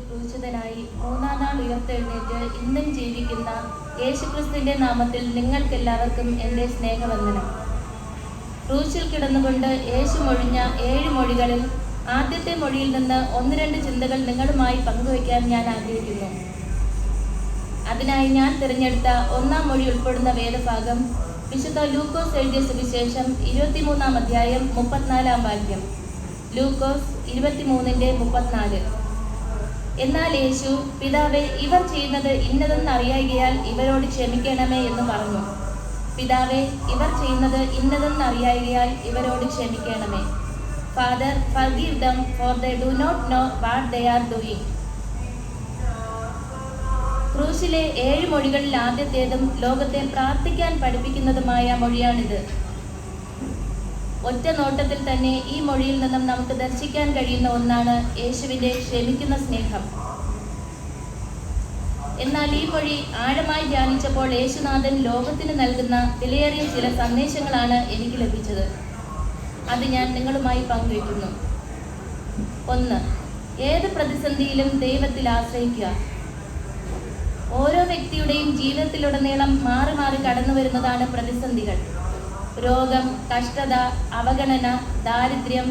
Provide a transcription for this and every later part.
ക്രൂശിതനായി മൂന്നാം നാൾ ഉയർത്തെഴുന്നേറ്റ് ഇന്നും ജീവിക്കുന്ന യേശുക്രിസ്തുവിന്റെ നാമത്തിൽ നിങ്ങൾക്കെല്ലാവർക്കും എൻ്റെ സ്നേഹവന്ദനം. ക്രൂശിൽ കിടന്നുകൊണ്ട് യേശു മൊഴിഞ്ഞ 7 മൊഴികളിൽ ആദ്യത്തെ മൊഴിയിൽ നിന്ന് 1-2 ചിന്തകൾ നിങ്ങളുമായി പങ്കുവയ്ക്കാൻ ഞാൻ ആഗ്രഹിക്കുന്നു. അതിനായി ഞാൻ തിരഞ്ഞെടുത്ത 1-ാം മൊഴി ഉൾപ്പെടുന്ന വേദഭാഗം വിശുദ്ധ ലൂക്കോസ് എഴുതിയ സുവിശേഷം 23-ാം അധ്യായം 34-ാം വാക്യം. ലൂക്കോസ് 23:34. എന്നാൽ യേശു, പിതാവേ, ഇവർ ചെയ്യുന്നത് ഇന്നതെന്ന് അറിയായികയാൽ ഇവരോട് ക്ഷമിക്കണമേ എന്ന് പറഞ്ഞു. പിതാവേ, ഇവർ ചെയ്യുന്നത് ഇന്നതെന്ന് അറിയായികയാൽ ഇവരോട് ക്ഷമിക്കണമേ. Father, forgive them, for they do not know what they are doing. ക്രൂശിലെ 7 മൊഴികളിൽ ആദ്യത്തേതും ലോകത്തെ പ്രാർത്ഥിക്കാൻ പഠിപ്പിക്കുന്നതുമായ മൊഴിയാണിത്. ഒറ്റ നോട്ടത്തിൽ തന്നെ ഈ മൊഴിയിൽ നിന്നും നമുക്ക് ദർശിക്കാൻ കഴിയുന്ന ഒന്നാണ് യേശുവിൻ്റെ ക്ഷമിക്കുന്ന സ്നേഹം. എന്നാൽ ഈ മൊഴി ആഴമായി ധ്യാനിച്ചപ്പോൾ യേശുനാഥൻ ലോകത്തിന് നൽകുന്ന വിലയേറിയ ചില സന്ദേശങ്ങളാണ് എനിക്ക് ലഭിച്ചത്. അത് ഞാൻ നിങ്ങളുമായി പങ്കുവയ്ക്കുന്നു. 1. ഏത് പ്രതിസന്ധിയിലും ദൈവത്തിൽ ആശ്രയിക്കുക. ഓരോ വ്യക്തിയുടെയും ജീവിതത്തിലുടനീളം മാറി മാറി കടന്നു വരുന്നതാണ് പ്രതിസന്ധികൾ. രോഗം, കഷ്ടത, അവഗണന, ദാരിദ്ര്യം,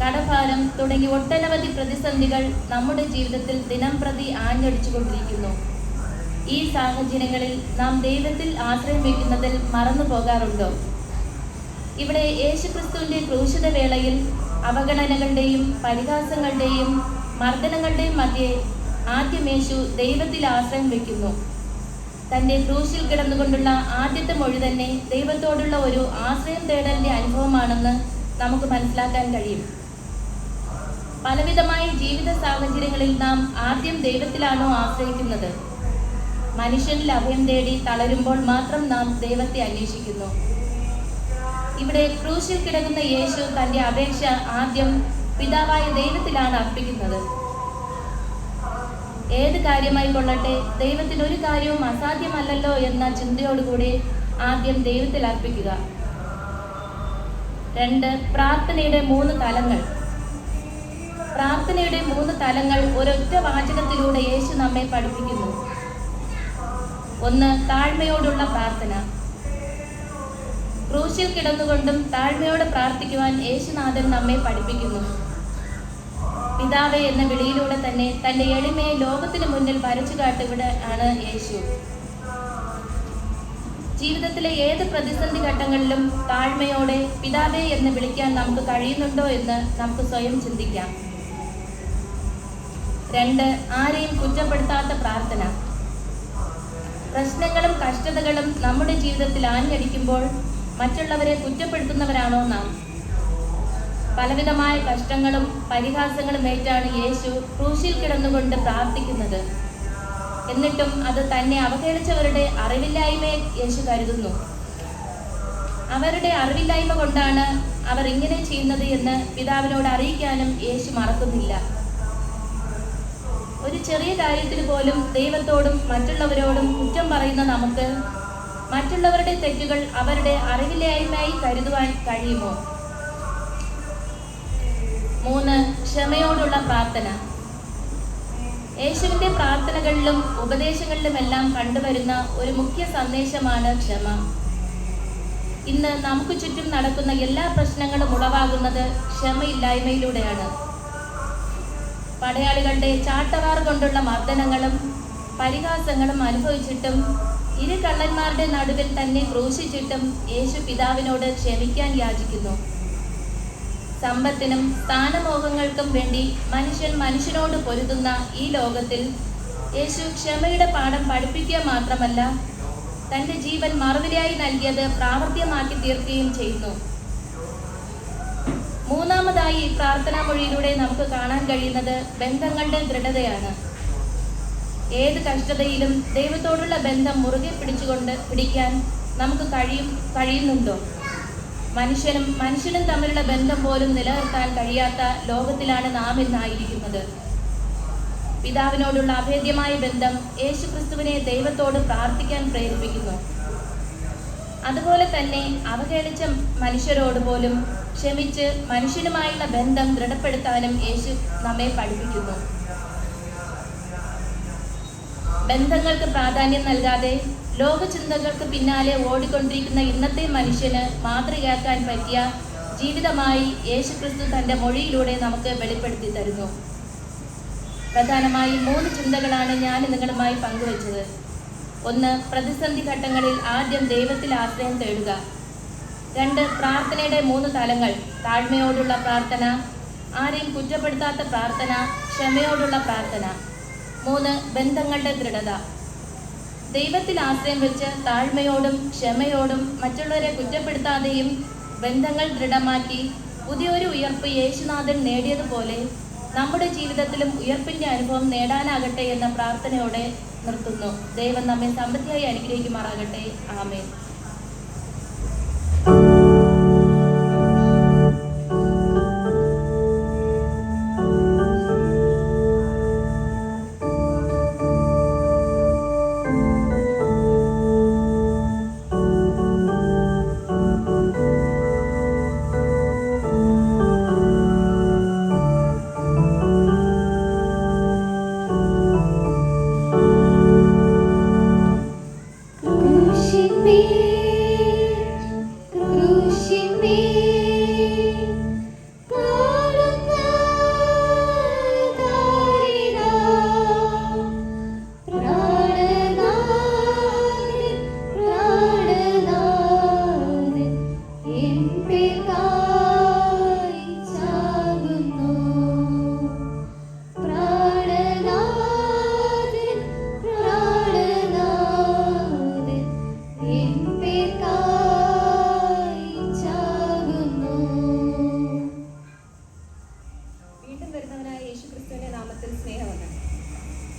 കടഭാരം തുടങ്ങി ഒട്ടനവധി പ്രതിസന്ധികൾ നമ്മുടെ ജീവിതത്തിൽ ദിനംപ്രതി ആഞ്ഞടിച്ചുകൊണ്ടിരിക്കുന്നു. ഈ സാഹചര്യങ്ങളിൽ നാം ദൈവത്തിൽ ആശ്രയം വയ്ക്കുന്നതിൽ മറന്നു പോകാറുണ്ടോ? ഇവിടെ യേശുക്രിസ്തുവിൻ്റെ ക്രൂശിത വേളയിൽ അവഗണനകളുടെയും പരിഹാസങ്ങളുടെയും മർദ്ദനങ്ങളുടെയും മധ്യേ ആദ്യം യേശു ദൈവത്തിൽ ആശ്രയം വയ്ക്കുന്നു. തൻ്റെ ക്രൂശിൽ കിടന്നുകൊണ്ടുള്ള ആദ്യത്തെ മൊഴി തന്നെ ദൈവത്തോടുള്ള ഒരു ആശ്രയം തേടലിൻ്റെ അനുഭവമാണെന്ന് നമുക്ക് മനസ്സിലാക്കാൻ കഴിയും. പലവിധമായ ജീവിത സാഹചര്യങ്ങളിൽ നാം ആദ്യം ദൈവത്തിലാണോ ആശ്രയിക്കുന്നത്? മനുഷ്യനിൽ അഭയം തേടി തളരുമ്പോൾ മാത്രം നാം ദൈവത്തെ അന്വേഷിക്കുന്നു. ഇവിടെ ക്രൂശിൽ കിടക്കുന്ന യേശു തൻ്റെ അപേക്ഷ ആദ്യം പിതാവായ ദൈവത്തിലാണ് അർപ്പിക്കുന്നത്. ഏത് കാര്യമായി കൊള്ളട്ടെ, ദൈവത്തിന് ഒരു കാര്യവും അസാധ്യമല്ലല്ലോ എന്ന ചിന്തയോടുകൂടി ആദ്യം ദൈവത്തിൽ അർപ്പിക്കുക. 2. പ്രാർത്ഥനയുടെ 3 തലങ്ങൾ. പ്രാർത്ഥനയുടെ 3 തലങ്ങൾ ഒരൊറ്റ വാചകത്തിലൂടെ യേശു നമ്മെ പഠിപ്പിക്കുന്നു. 1. താഴ്മയോടുള്ള പ്രാർത്ഥന. ക്രൂശിൽ കിടന്നുകൊണ്ടും താഴ്മയോടെ പ്രാർത്ഥിക്കുവാൻ യേശുനാഥൻ നമ്മെ പഠിപ്പിക്കുന്നു. പിതാവേ എന്ന വിളിയിലൂടെ തന്നെ തൻ്റെ എളിമയെ ലോകത്തിന് മുന്നിൽ വരച്ചു കാട്ടുകയാണ് യേശു. ജീവിതത്തിലെ ഏത് പ്രതിസന്ധി ഘട്ടങ്ങളിലും താഴ്മയോടെ പിതാവേ എന്ന് വിളിക്കാൻ നമുക്ക് കഴിയുന്നുണ്ടോ എന്ന് നമുക്ക് സ്വയം ചിന്തിക്കാം. 2. ആരെയും കുറ്റപ്പെടുത്താത്ത പ്രാർത്ഥന. പ്രശ്നങ്ങളും കഷ്ടതകളും നമ്മുടെ ജീവിതത്തിൽ ആഞ്ഞടിക്കുമ്പോൾ മറ്റുള്ളവരെ കുറ്റപ്പെടുത്തുന്നവരാണോ നാം? പലവിധമായ കഷ്ടങ്ങളും പരിഹാസങ്ങളും ഏറ്റാണ് യേശു ക്രൂശിൽ കിടന്നുകൊണ്ട് പ്രാർത്ഥിക്കുന്നത്. എന്നിട്ടും അത് തന്നെ അവഹേളിച്ചവരുടെ അറിവില്ലായ്മയെ യേശു കരുതുന്നു. അവരുടെ അറിവില്ലായ്മ കൊണ്ടാണ് അവർ ഇങ്ങനെ ചെയ്യുന്നത് എന്ന് പിതാവിനോട് അറിയിക്കാനും യേശു മറക്കുന്നില്ല. ഒരു ചെറിയ കാര്യത്തിന് പോലും ദൈവത്തോടും മറ്റുള്ളവരോടും കുറ്റം പറയുന്ന നമുക്ക് മറ്റുള്ളവരുടെ തെറ്റുകൾ അവരുടെ അറിവില്ലായ്മയായി കരുതുവാൻ കഴിയുമോ? 3. ക്ഷമയോടുള്ള പ്രാർത്ഥന. യേശുവിൻ്റെ പ്രാർത്ഥനകളിലും ഉപദേശങ്ങളിലുമെല്ലാം കണ്ടുവരുന്ന ഒരു മുഖ്യ സന്ദേശമാണ് ക്ഷമ. ഇന്ന് നമുക്ക് ചുറ്റും നടക്കുന്ന എല്ലാ പ്രശ്നങ്ങളും ഉളവാകുന്നത് ക്ഷമയില്ലായ്മയിലൂടെയാണ്. പടയാളികളുടെ ചാട്ടവാർ കൊണ്ടുള്ള മർദ്ദനങ്ങളും പരിഹാസങ്ങളും അനുഭവിച്ചിട്ടും 2 കള്ളന്മാരുടെ നടുവിൽ തന്നെ ക്രൂശിച്ചിട്ടും യേശു പിതാവിനോട് ക്ഷമിക്കാൻ യാചിക്കുന്നു. സമ്പത്തിനും സ്ഥാനമോഹങ്ങൾക്കും വേണ്ടി മനുഷ്യൻ മനുഷ്യനോട് പൊരുതുന്ന ഈ ലോകത്തിൽ യേശു ക്ഷമയുടെ പാഠം പഠിപ്പിക്കുക മാത്രമല്ല, തൻ്റെ ജീവൻ മറുവിലയായി നൽകിയത് പ്രാവർത്തികമാക്കി തീർക്കുകയും ചെയ്യുന്നു. 3-ാമതായി ഈ പ്രാർത്ഥനാ മൊഴിയിലൂടെ നമുക്ക് കാണാൻ കഴിയുന്നത് ബന്ധങ്ങളുടെ ദൃഢതയാണ്. ഏത് കഷ്ടതയിലും ദൈവത്തോടുള്ള ബന്ധം മുറുകെ പിടിക്കാൻ നമുക്ക് കഴിയുന്നുണ്ടോ? മനുഷ്യനും തമ്മിലുള്ള ബന്ധം പോലും നിലനിർത്താൻ കഴിയാത്ത ലോകത്തിലാണ് നാം ഇന്നായിരിക്കുന്നത്. പിതാവിനോടുള്ള അഭേദ്യമായ ബന്ധം യേശുക്രിസ്തുവിനെ ദൈവത്തോട് പ്രാർത്ഥിക്കാൻ പ്രേരിപ്പിക്കുന്നു. അതുപോലെ തന്നെ അവഹേളിച്ച മനുഷ്യരോട് പോലും ക്ഷമിച്ച് മനുഷ്യനുമായുള്ള ബന്ധം ദൃഢപ്പെടുത്താനും യേശു നമ്മെ പഠിപ്പിക്കുന്നു. ബന്ധങ്ങൾക്ക് പ്രാധാന്യം നൽകാതെ ലോകചിന്തകൾക്ക് പിന്നാലെ ഓടിക്കൊണ്ടിരിക്കുന്ന ഇന്നത്തെ മനുഷ്യന് മാതൃകയാക്കാൻ പറ്റിയ ജീവിതമായി യേശുക്രിസ്തു തൻ്റെ മൊഴിയിലൂടെ നമുക്ക് വെളിപ്പെടുത്തി തരുന്നു. പ്രധാനമായും 3 ചിന്തകളാണ് ഞാൻ നിങ്ങളുമായി പങ്കുവച്ചത്. 1. പ്രതിസന്ധി ഘട്ടങ്ങളിൽ ആദ്യം ദൈവത്തിൽ ആശ്രയം തേടുക. 2. പ്രാർത്ഥനയുടെ 3 തലങ്ങൾ: താഴ്മയോടുള്ള പ്രാർത്ഥന, ആരെയും കുറ്റപ്പെടുത്താത്ത പ്രാർത്ഥന, ക്ഷമയോടുള്ള പ്രാർത്ഥന. 3. ബന്ധങ്ങളുടെ ദൃഢത. ദൈവത്തിൽ ആശ്രയം വെച്ച് താഴ്മയോടും ക്ഷമയോടും മറ്റുള്ളവരെ കുറ്റപ്പെടുത്താതെയും ബന്ധങ്ങൾ ദൃഢമാക്കി പുതിയൊരു ഉയർപ്പ് യേശുനാഥൻ നേടിയതുപോലെ നമ്മുടെ ജീവിതത്തിലും ഉയർപ്പിൻ്റെ അനുഭവം നേടാനാകട്ടെ എന്ന പ്രാർത്ഥനയോടെ നിർത്തുന്നു. ദൈവം നമ്മെ സമൃദ്ധിയായി അനുഗ്രഹിക്കുമാറാകട്ടെ. ആമേൻ.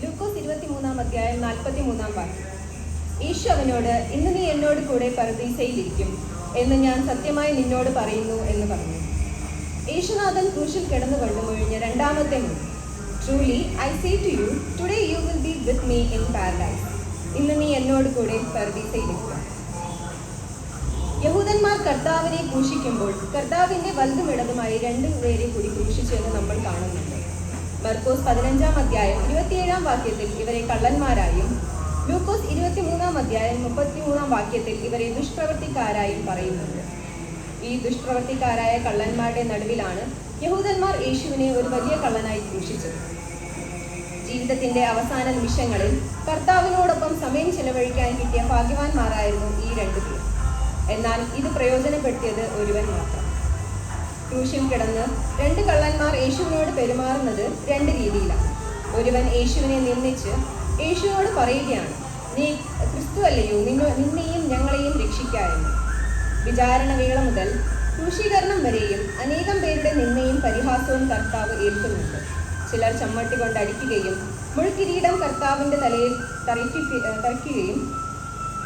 ലൂക്കോസ് 23-43 യേശു അവനോട്, ഇന്ന് നീ എന്നോട് കൂടെ പറുദീസയിലിരിക്കും എന്ന് ഞാൻ സത്യമായി നിന്നോട് പറയുന്നു എന്ന് പറഞ്ഞു. യേശുനാഥൻ ക്രൂശിൽ കിടന്നുകൊണ്ട് മൊഴിഞ്ഞ രണ്ടാമത്തെ മൊഴി, truly I say to you today you will be with me in paradise. ഇന്ന് നീ എന്നോട് കൂടെ പറുദീസയിലിരിക്കും. യഹൂദന്മാർ കർത്താവിനെ ക്രൂശിക്കുമ്പോൾ കർത്താവിന്റെ വലതും ഇടതുമായി 2 പേരെ കൂടി ക്രൂശിച്ചു എന്ന് നമ്മൾ കാണുന്നുണ്ട്. മർക്കോസ് 15-27 ഇവരെ കള്ളന്മാരായും ലൂക്കോസ് 23-33 ഇവരെ ദുഷ്പ്രവൃത്തിക്കാരായും പറയുന്നുണ്ട്. ഈ ദുഷ്പ്രവൃത്തിക്കാരായ കള്ളന്മാരുടെ നടുവിലാണ് യഹൂദന്മാർ യേശുവിനെ ഒരു വലിയ കള്ളനായി ക്രൂശിച്ചത്. ജീവിതത്തിന്റെ അവസാന നിമിഷങ്ങളിൽ കർത്താവിനോടൊപ്പം സമയം ചെലവഴിക്കാൻ കിട്ടിയ ഭാഗ്യവാന്മാരായിരുന്നു ഈ 2 പേർ. എന്നാൽ ഇത് പ്രയോജനപ്പെടുത്തിയത് ഒരുവൻ മാത്രം. ക്രൂശിൽ കിടന്ന് 2 കള്ളന്മാർ യേശുവിനോട് പെരുമാറുന്നത് 2 രീതിയിലാണ്. ഒരുവൻ യേശുവിനെ നിന്ദിച്ച് യേശുവിനോട് പറയുകയാണ്, നീ ക്രിസ്തു അല്ലയോ, നിന്നെയും ഞങ്ങളെയും രക്ഷിക്കാമെന്ന്. വിചാരണവേള മുതൽ ക്രൂശീകരണം വരെയും അനേകം പേരുടെ നിന്ദയും പരിഹാസവും കർത്താവ് ഏൽക്കുന്നുണ്ട്. ചിലർ ചമ്മട്ടി കൊണ്ട് അടിക്കുകയും മുൾക്കിരീടം കർത്താവിൻ്റെ തലയിൽ തറയ്ക്കുകയും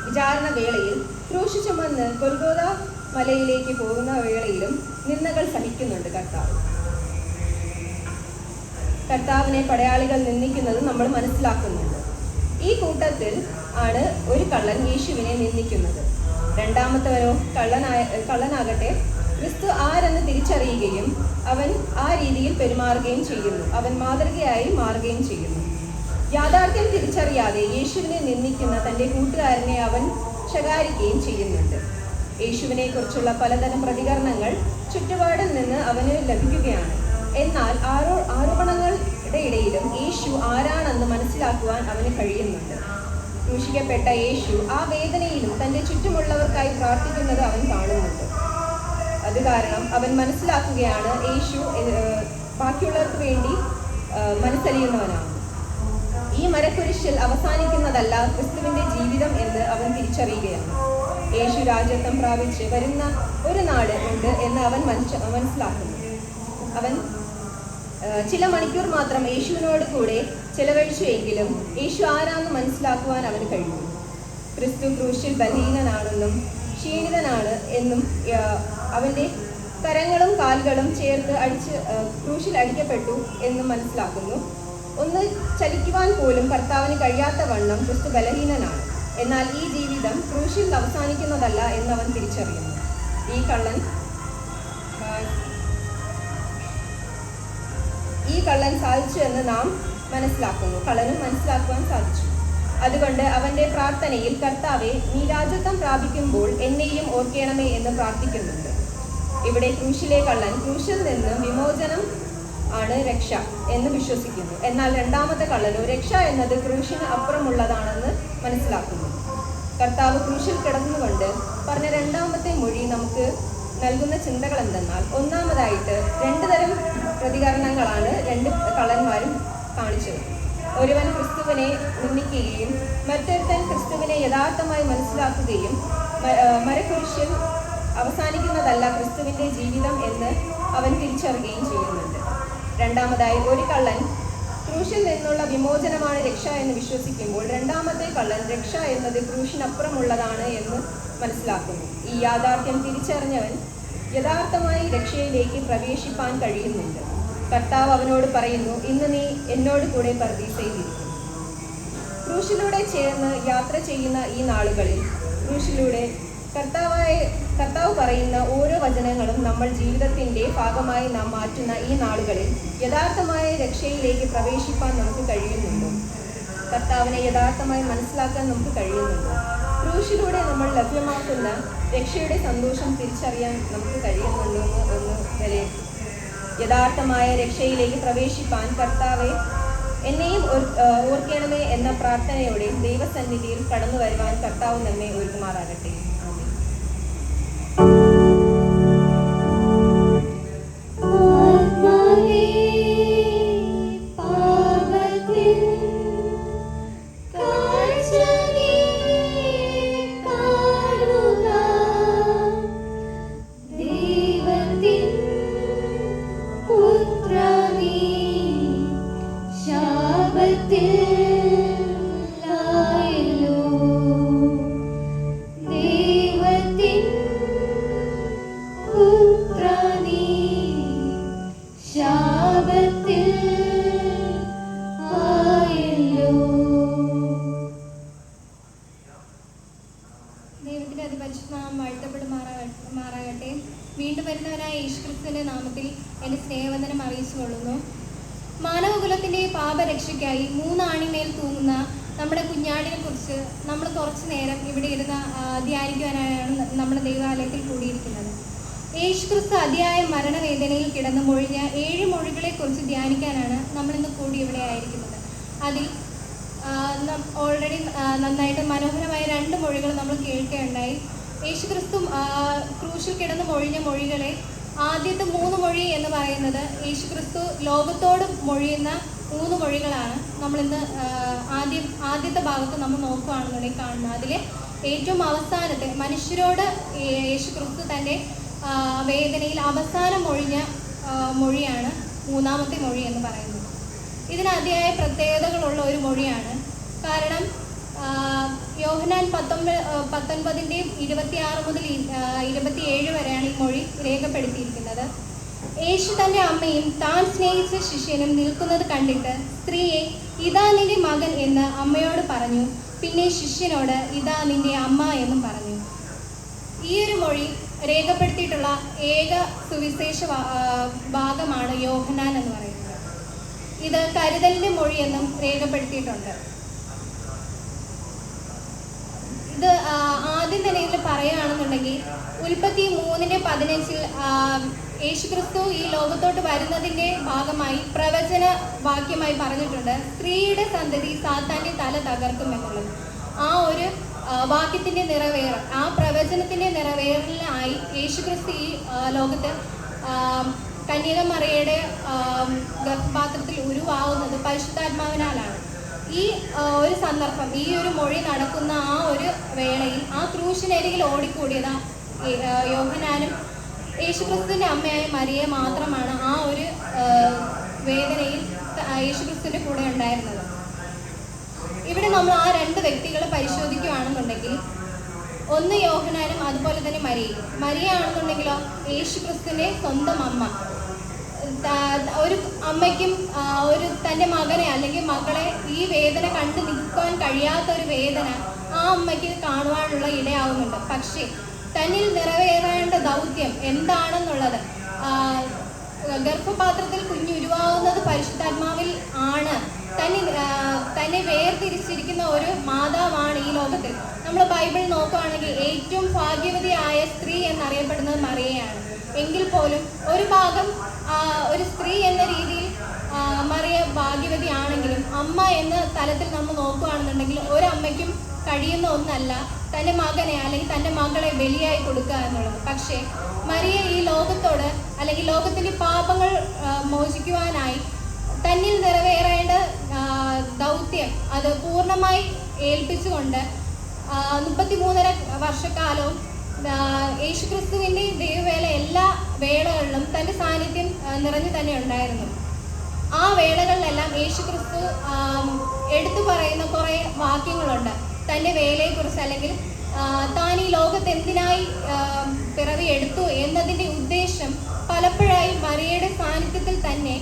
വിചാരണ വേളയിൽ ക്രൂശ് ചുമന്ന് ഗൊൽഗോഥ മലയിലേക്ക് പോകുന്ന വേളയിലും നിന്ദകൾ സഹിക്കുന്നുണ്ട് കർത്താവിനെ പടയാളികൾ നിന്ദിക്കുന്നത് നമ്മൾ മനസ്സിലാക്കുന്നുണ്ട്. ഈ കൂട്ടത്തിൽ ആണ് ഒരു കള്ളൻ യേശുവിനെ നിന്ദിക്കുന്നത്. രണ്ടാമത്തവനോ കള്ളനാകട്ടെ ക്രിസ്തു ആരെന്ന് തിരിച്ചറിയുകയും അവൻ ആ രീതിയിൽ പെരുമാറുകയും ചെയ്യുന്നു. അവൻ മാതൃകയായി മാറുകയും ചെയ്യുന്നു. യാഥാർത്ഥ്യം തിരിച്ചറിയാതെ യേശുവിനെ നിന്ദിക്കുന്ന തൻ്റെ കൂട്ടുകാരനെ അവൻ ശകാരിക്കുകയും ചെയ്യുന്നുണ്ട്. യേശുവിനെ കുറിച്ചുള്ള പലതരം പ്രതികരണങ്ങൾ ചുറ്റുപാടിൽ നിന്ന് അവന് ലഭിക്കുകയാണ്. എന്നാൽ ആരോപണങ്ങളുടെ ഇടയിലും യേശു ആരാണെന്ന് മനസ്സിലാക്കുവാൻ അവന് കഴിയുന്നുണ്ട്. ക്രൂശിക്കപ്പെട്ട യേശു ആ വേദനയിലും തൻ്റെ ചുറ്റുമുള്ളവർക്കായി പ്രാർത്ഥിക്കുന്നത് അവൻ കാണുന്നുണ്ട്. അത് കാരണം അവൻ മനസ്സിലാക്കുകയാണ് യേശു ബാക്കിയുള്ളവർക്ക് വേണ്ടി മനസ്സലിയുന്നവനാണ്. ഈ മരക്കുരിശിൽ അവസാനിക്കുന്നതല്ല ക്രിസ്തുവിൻ്റെ ജീവിതം എന്ന് അവൻ തിരിച്ചറിയുകയാണ്. യേശു രാജ്യത്വം പ്രാപിച്ച് വരുന്ന ഒരു നാട് ഉണ്ട് എന്ന് അവൻ മനസ്സിലാക്കുന്നു. അവൻ ചില മണിക്കൂർ മാത്രം യേശുവിനോട് കൂടെ ചെലവഴിച്ചു എങ്കിലും യേശു ആരാന്ന് മനസ്സിലാക്കുവാൻ അവന് കഴിഞ്ഞു. ക്രിസ്തു ക്രൂശിൽ ബലഹീനനാണെന്നും ക്ഷീണിതനാണ് എന്നും അവൻ്റെ കരങ്ങളും കാലുകളും ചേർത്ത് ക്രൂശിൽ അടിക്കപ്പെട്ടു എന്നും മനസ്സിലാക്കുന്നു. ഒന്ന് ചലിക്കുവാൻ പോലും കർത്താവിന് കഴിയാത്ത വണ്ണം ക്രിസ്തു ബലഹീനനാണ്. എന്നാൽ ഈ ജീവിതം ക്രൂശിൽ അവസാനിക്കുന്നതല്ല എന്നവൻ തിരിച്ചറിയുന്നു. ഈ കള്ളൻ സാധിച്ചു എന്ന് നാം മനസ്സിലാക്കുന്നു. കള്ളനും മനസ്സിലാക്കുവാൻ സാധിച്ചു. അതുകൊണ്ട് അവൻ്റെ പ്രാർത്ഥനയിൽ കർത്താവെ, നീ രാജത്വം പ്രാപിക്കുമ്പോൾ എന്നെയും ഓർക്കണമേ എന്ന് പ്രാർത്ഥിക്കുന്നുണ്ട്. ഇവിടെ ക്രൂശിലെ കള്ളൻ ക്രൂശിൽ നിന്ന് വിമോചനം ആണ് രക്ഷ എന്ന് വിശ്വസിക്കുന്നു. എന്നാൽ രണ്ടാമത്തെ കള്ളനോ രക്ഷ എന്നത് ക്രൂശിന് അപ്പുറമുള്ളതാണെന്ന് മനസ്സിലാക്കുന്നു. കർത്താവ് ക്രൂശിൽ കിടന്നുകൊണ്ട് പറഞ്ഞ രണ്ടാമത്തെ മൊഴി നമുക്ക് നൽകുന്ന ചിന്തകൾ എന്തെന്നാൽ, ഒന്നാമതായിട്ട് 2 തരം പ്രതികരണങ്ങളാണ് 2 കള്ളന്മാരും കാണിച്ചത്. ഒരുവൻ ക്രിസ്തുവിനെ നിന്ദിക്കുകയും മറ്റൊരുത്തൻ ക്രിസ്തുവിനെ യഥാർത്ഥമായി മനസ്സിലാക്കുകയും മരക്കുരിശിൽ അവസാനിക്കുന്നതല്ല ക്രിസ്തുവിൻ്റെ ജീവിതം എന്ന് അവൻ തിരിച്ചറിയുകയും ചെയ്യുന്നുണ്ട്. രണ്ടാമതായി, ഒരു കള്ളൻ ക്രൂശിൽ നിന്നുള്ള വിമോചനമാണ് രക്ഷ എന്ന് വിശ്വസിക്കുമ്പോൾ രണ്ടാമത്തെ കള്ളൻ രക്ഷ എന്നത് ക്രൂശിനപ്പുറമുള്ളതാണ് എന്ന് മനസ്സിലാക്കുന്നു. ഈ യാഥാർത്ഥ്യം തിരിച്ചറിഞ്ഞവൻ യഥാർത്ഥമായി രക്ഷയിലേക്ക് പ്രവേശിപ്പാൻ കഴിയുന്നുണ്ട്. കർത്താവ് അവനോട് പറയുന്നു, ഇന്ന് നീ എന്നോട് കൂടെ പർദീസയിലിരിക്കും. ക്രൂശിലൂടെ ചേർന്ന് യാത്ര ചെയ്യുന്ന ഈ നാളുകളിൽ ക്രൂശിലൂടെ കർത്താവ് പറയുന്ന ഓരോ വചനങ്ങളും നമ്മൾ ജീവിതത്തിൻ്റെ ഭാഗമായി നാം മാറ്റുന്ന ഈ നാളുകളിൽ യഥാർത്ഥമായ രക്ഷയിലേക്ക് പ്രവേശിപ്പാൻ നമുക്ക് കഴിയുന്നുണ്ടോ? കർത്താവിനെ യഥാർത്ഥമായി മനസ്സിലാക്കാൻ നമുക്ക് കഴിയുന്നുണ്ടോ? ക്രൂശിലൂടെ നമ്മൾ ലഭ്യമാക്കുന്ന രക്ഷയുടെ സന്തോഷം തിരിച്ചറിയാൻ നമുക്ക് കഴിയുന്നുണ്ടോ എന്ന് ഒന്ന് വിലയിരുത്തും. യഥാർത്ഥമായ രക്ഷയിലേക്ക് പ്രവേശിപ്പാൻ കർത്താവെ, എന്നെയും ഓർക്കണമേ എന്ന പ്രാർത്ഥനയോടെ ദൈവസന്നിധിയിൽ കടന്നു വരുവാൻ കർത്താവ് നമ്മെ ഒരുക്കുമാറാകട്ടെ. മാറാകട്ടെ. വീണ്ടും വരുന്നവനായ യേശുക്രിസ്തുവിന്റെ നാമത്തിൽ എൻ്റെ സ്നേഹവന്ദനം അറിയിച്ചുകൊള്ളുന്നു. മാനവകുലത്തിൻ്റെ പാപരക്ഷയ്ക്കായി 3 ആണിമേൽ തൂങ്ങുന്ന നമ്മുടെ കുഞ്ഞാടിനെ കുറിച്ച് നമ്മൾ കുറച്ചു നേരം ഇവിടെ ഇരുന്ന് ധ്യാനിക്കുവാനായാണ് നമ്മുടെ ദൈവാലയത്തിൽ കൂടിയിരിക്കുന്നത്. യേശുക്രിസ്തു അതിയായ മരണവേദനയിൽ കിടന്ന് മൊഴിഞ്ഞ 7 മൊഴികളെക്കുറിച്ച് ധ്യാനിക്കാനാണ് നമ്മളിന്ന് കൂടി ഇവിടെ ആയിരിക്കുന്നത്. അതിൽ ഓൾറെഡി നന്നായിട്ട് മനോഹരമായ 2 മൊഴികൾ നമ്മൾ കേൾക്കുകയുണ്ടായി. യേശുക്രിസ്തു ക്രൂശിൽ കിടന്ന് മൊഴിഞ്ഞ മൊഴികളെ ആദ്യത്തെ 3 മൊഴി എന്ന് പറയുന്നത് യേശുക്രിസ്തു ലോകത്തോട് മൊഴിയുന്ന 3 മൊഴികളാണ് നമ്മളിന്ന് ആദ്യത്തെ ഭാഗത്ത് നമ്മൾ നോക്കുകയാണെന്നുണ്ടെങ്കിൽ കാണുന്നത്. അതിൽ ഏറ്റവും അവസാനത്തെ മനുഷ്യരോട് യേശുക്രിസ്തു തൻ്റെ വേദനയിൽ അവസാനം മൊഴിഞ്ഞ മൊഴിയാണ് 3ാമത്തെ മൊഴി എന്ന് പറയുന്നത്. ഇതിന് അതിയായ പ്രത്യേകതകളുള്ള ഒരു മൊഴിയാണ്. കാരണം യോഹന്നാൻ 19 26 മുതൽ 27 വരെയാണ് ഈ മൊഴി രേഖപ്പെടുത്തിയിരിക്കുന്നത്. യേശു തൻ്റെ അമ്മയും താൻ സ്നേഹിച്ച ശിഷ്യനും നിൽക്കുന്നത് കണ്ടിട്ട്, സ്ത്രീയെ, ഇതാ നിന്റെ മകൻ എന്ന് അമ്മയോട് പറഞ്ഞു. പിന്നെ ശിഷ്യനോട്, ഇതാ നിന്റെ അമ്മ എന്നും പറഞ്ഞു. ഈ ഒരു മൊഴി രേഖപ്പെടുത്തിയിട്ടുള്ള ഏക സുവിശേഷ ഭാഗമാണ് യോഹന്നാൻ എന്ന് പറയുന്നത്. ഇത് കരുതലിൻ്റെ മൊഴി എന്നും രേഖപ്പെടുത്തിയിട്ടുണ്ട്. ഇത് ആദ്യം തന്നെ ഇതിൽ പറയുകയാണെന്നുണ്ടെങ്കിൽ ഉൽപ്പത്തി 3:15 യേശുക്രിസ്തു ഈ ലോകത്തോട്ട് വരുന്നതിൻ്റെ ഭാഗമായി പ്രവചന വാക്യമായി പറഞ്ഞിട്ടുണ്ട്, സ്ത്രീയുടെ സന്തതി സാത്താൻ്റെ തല തകർക്കും എന്നുള്ളത്. ആ ഒരു വാക്യത്തിൻ്റെ നിറവേറൽ, ആ പ്രവചനത്തിൻ്റെ നിറവേറലിനായി യേശുക്രിസ്തു ഈ ലോകത്ത് കന്യകമറിയയുടെ ഗർഭപാത്രത്തിൽ ഉരുവാകുന്നത് പരിശുദ്ധാത്മാവിനാലാണ്. ഈ ഒരു സന്ദർഭം, ഈ ഒരു മൊഴി നടക്കുന്ന ആ ഒരു വേളയിൽ ആ ക്രൂശിനരികിൽ ഓടിക്കൂടിയത് യോഹന്നാനും യേശുക്രിസ്തുവിൻ്റെ അമ്മയായ മരിയെ മാത്രമാണ് ആ ഒരു വേദനയിൽ യേശുക്രിസ്തുവിൻ്റെ കൂടെ ഉണ്ടായിരുന്നത്. ഇവിടെ നമ്മൾ ആ 2 വ്യക്തികളെ പരിശോധിക്കുകയാണെന്നുണ്ടെങ്കിൽ, ഒന്ന് യോഹന്നാനും അതുപോലെ തന്നെ മരിയാണെന്നുണ്ടെങ്കിലോ യേശുക്രിസ്തുവിൻ്റെ സ്വന്തം അമ്മ. ഒരു അമ്മയ്ക്കും ഒരു തൻ്റെ മകനെ അല്ലെങ്കിൽ മകളെ ഈ വേദന കണ്ടു നിൽക്കാൻ കഴിയാത്തൊരു വേദന ആ അമ്മയ്ക്ക് കാണുവാനുള്ള ഇടയാവുന്നുണ്ട്. പക്ഷേ തന്നിൽ നിറവേറേണ്ട ദൗത്യം എന്താണെന്നുള്ളത്, ഗർഭപാത്രത്തിൽ കുഞ്ഞുരുവാകുന്നത് പരിശുദ്ധാത്മാവിൽ ആണ്. തന്നെ വേർതിരിച്ചിരിക്കുന്ന ഒരു മാതാവാണ് ഈ ലോകത്തിൽ. നമ്മൾ ബൈബിൾ നോക്കുകയാണെങ്കിൽ ഏറ്റവും ഭാഗ്യവതിയായ സ്ത്രീ എന്നറിയപ്പെടുന്നത് മറിയയാണ്. എങ്കിൽ പോലും ഒരു ഭാഗം ഒരു സ്ത്രീ എന്ന രീതിയിൽ മറിയ ഭാഗ്യവതിയാണെങ്കിലും അമ്മ എന്ന തലത്തിൽ നമ്മൾ നോക്കുകയാണെന്നുണ്ടെങ്കിൽ ഒരമ്മയ്ക്കും കഴിയുന്ന ഒന്നല്ല തൻ്റെ മകനെ അല്ലെങ്കിൽ തൻ്റെ മകളെ ബലിയായി കൊടുക്കുക എന്നുള്ളത്. പക്ഷേ മറിയ ഈ ലോകത്തോട് അല്ലെങ്കിൽ ലോകത്തിൻ്റെ പാപങ്ങൾ മോചിക്കുവാനായി തന്നിൽ നിറവേറേണ്ട ദൗത്യം അത് പൂർണ്ണമായി ഏൽപ്പിച്ചുകൊണ്ട് 33.5 വർഷക്കാലവും യേശുക്രിസ്തുവിൻ്റെ ദൈവവേല എല്ലാ വേളകളിലും തൻ്റെ സാന്നിധ്യം നിറഞ്ഞു തന്നെ ഉണ്ടായിരുന്നു. ആ വേളകളിലെല്ലാം യേശുക്രിസ്തു എടുത്തു പറയുന്ന കുറേ വാക്യങ്ങളുണ്ട് തൻ്റെ വേലയെക്കുറിച്ച്, അല്ലെങ്കിൽ താൻ ഈ ലോകത്ത് എന്തിനായി പിറവി എടുത്തു എന്നതിൻ്റെ ഉദ്ദേശം പലപ്പോഴായി മറിയയുടെ സാന്നിധ്യത്തിൽ തന്നെ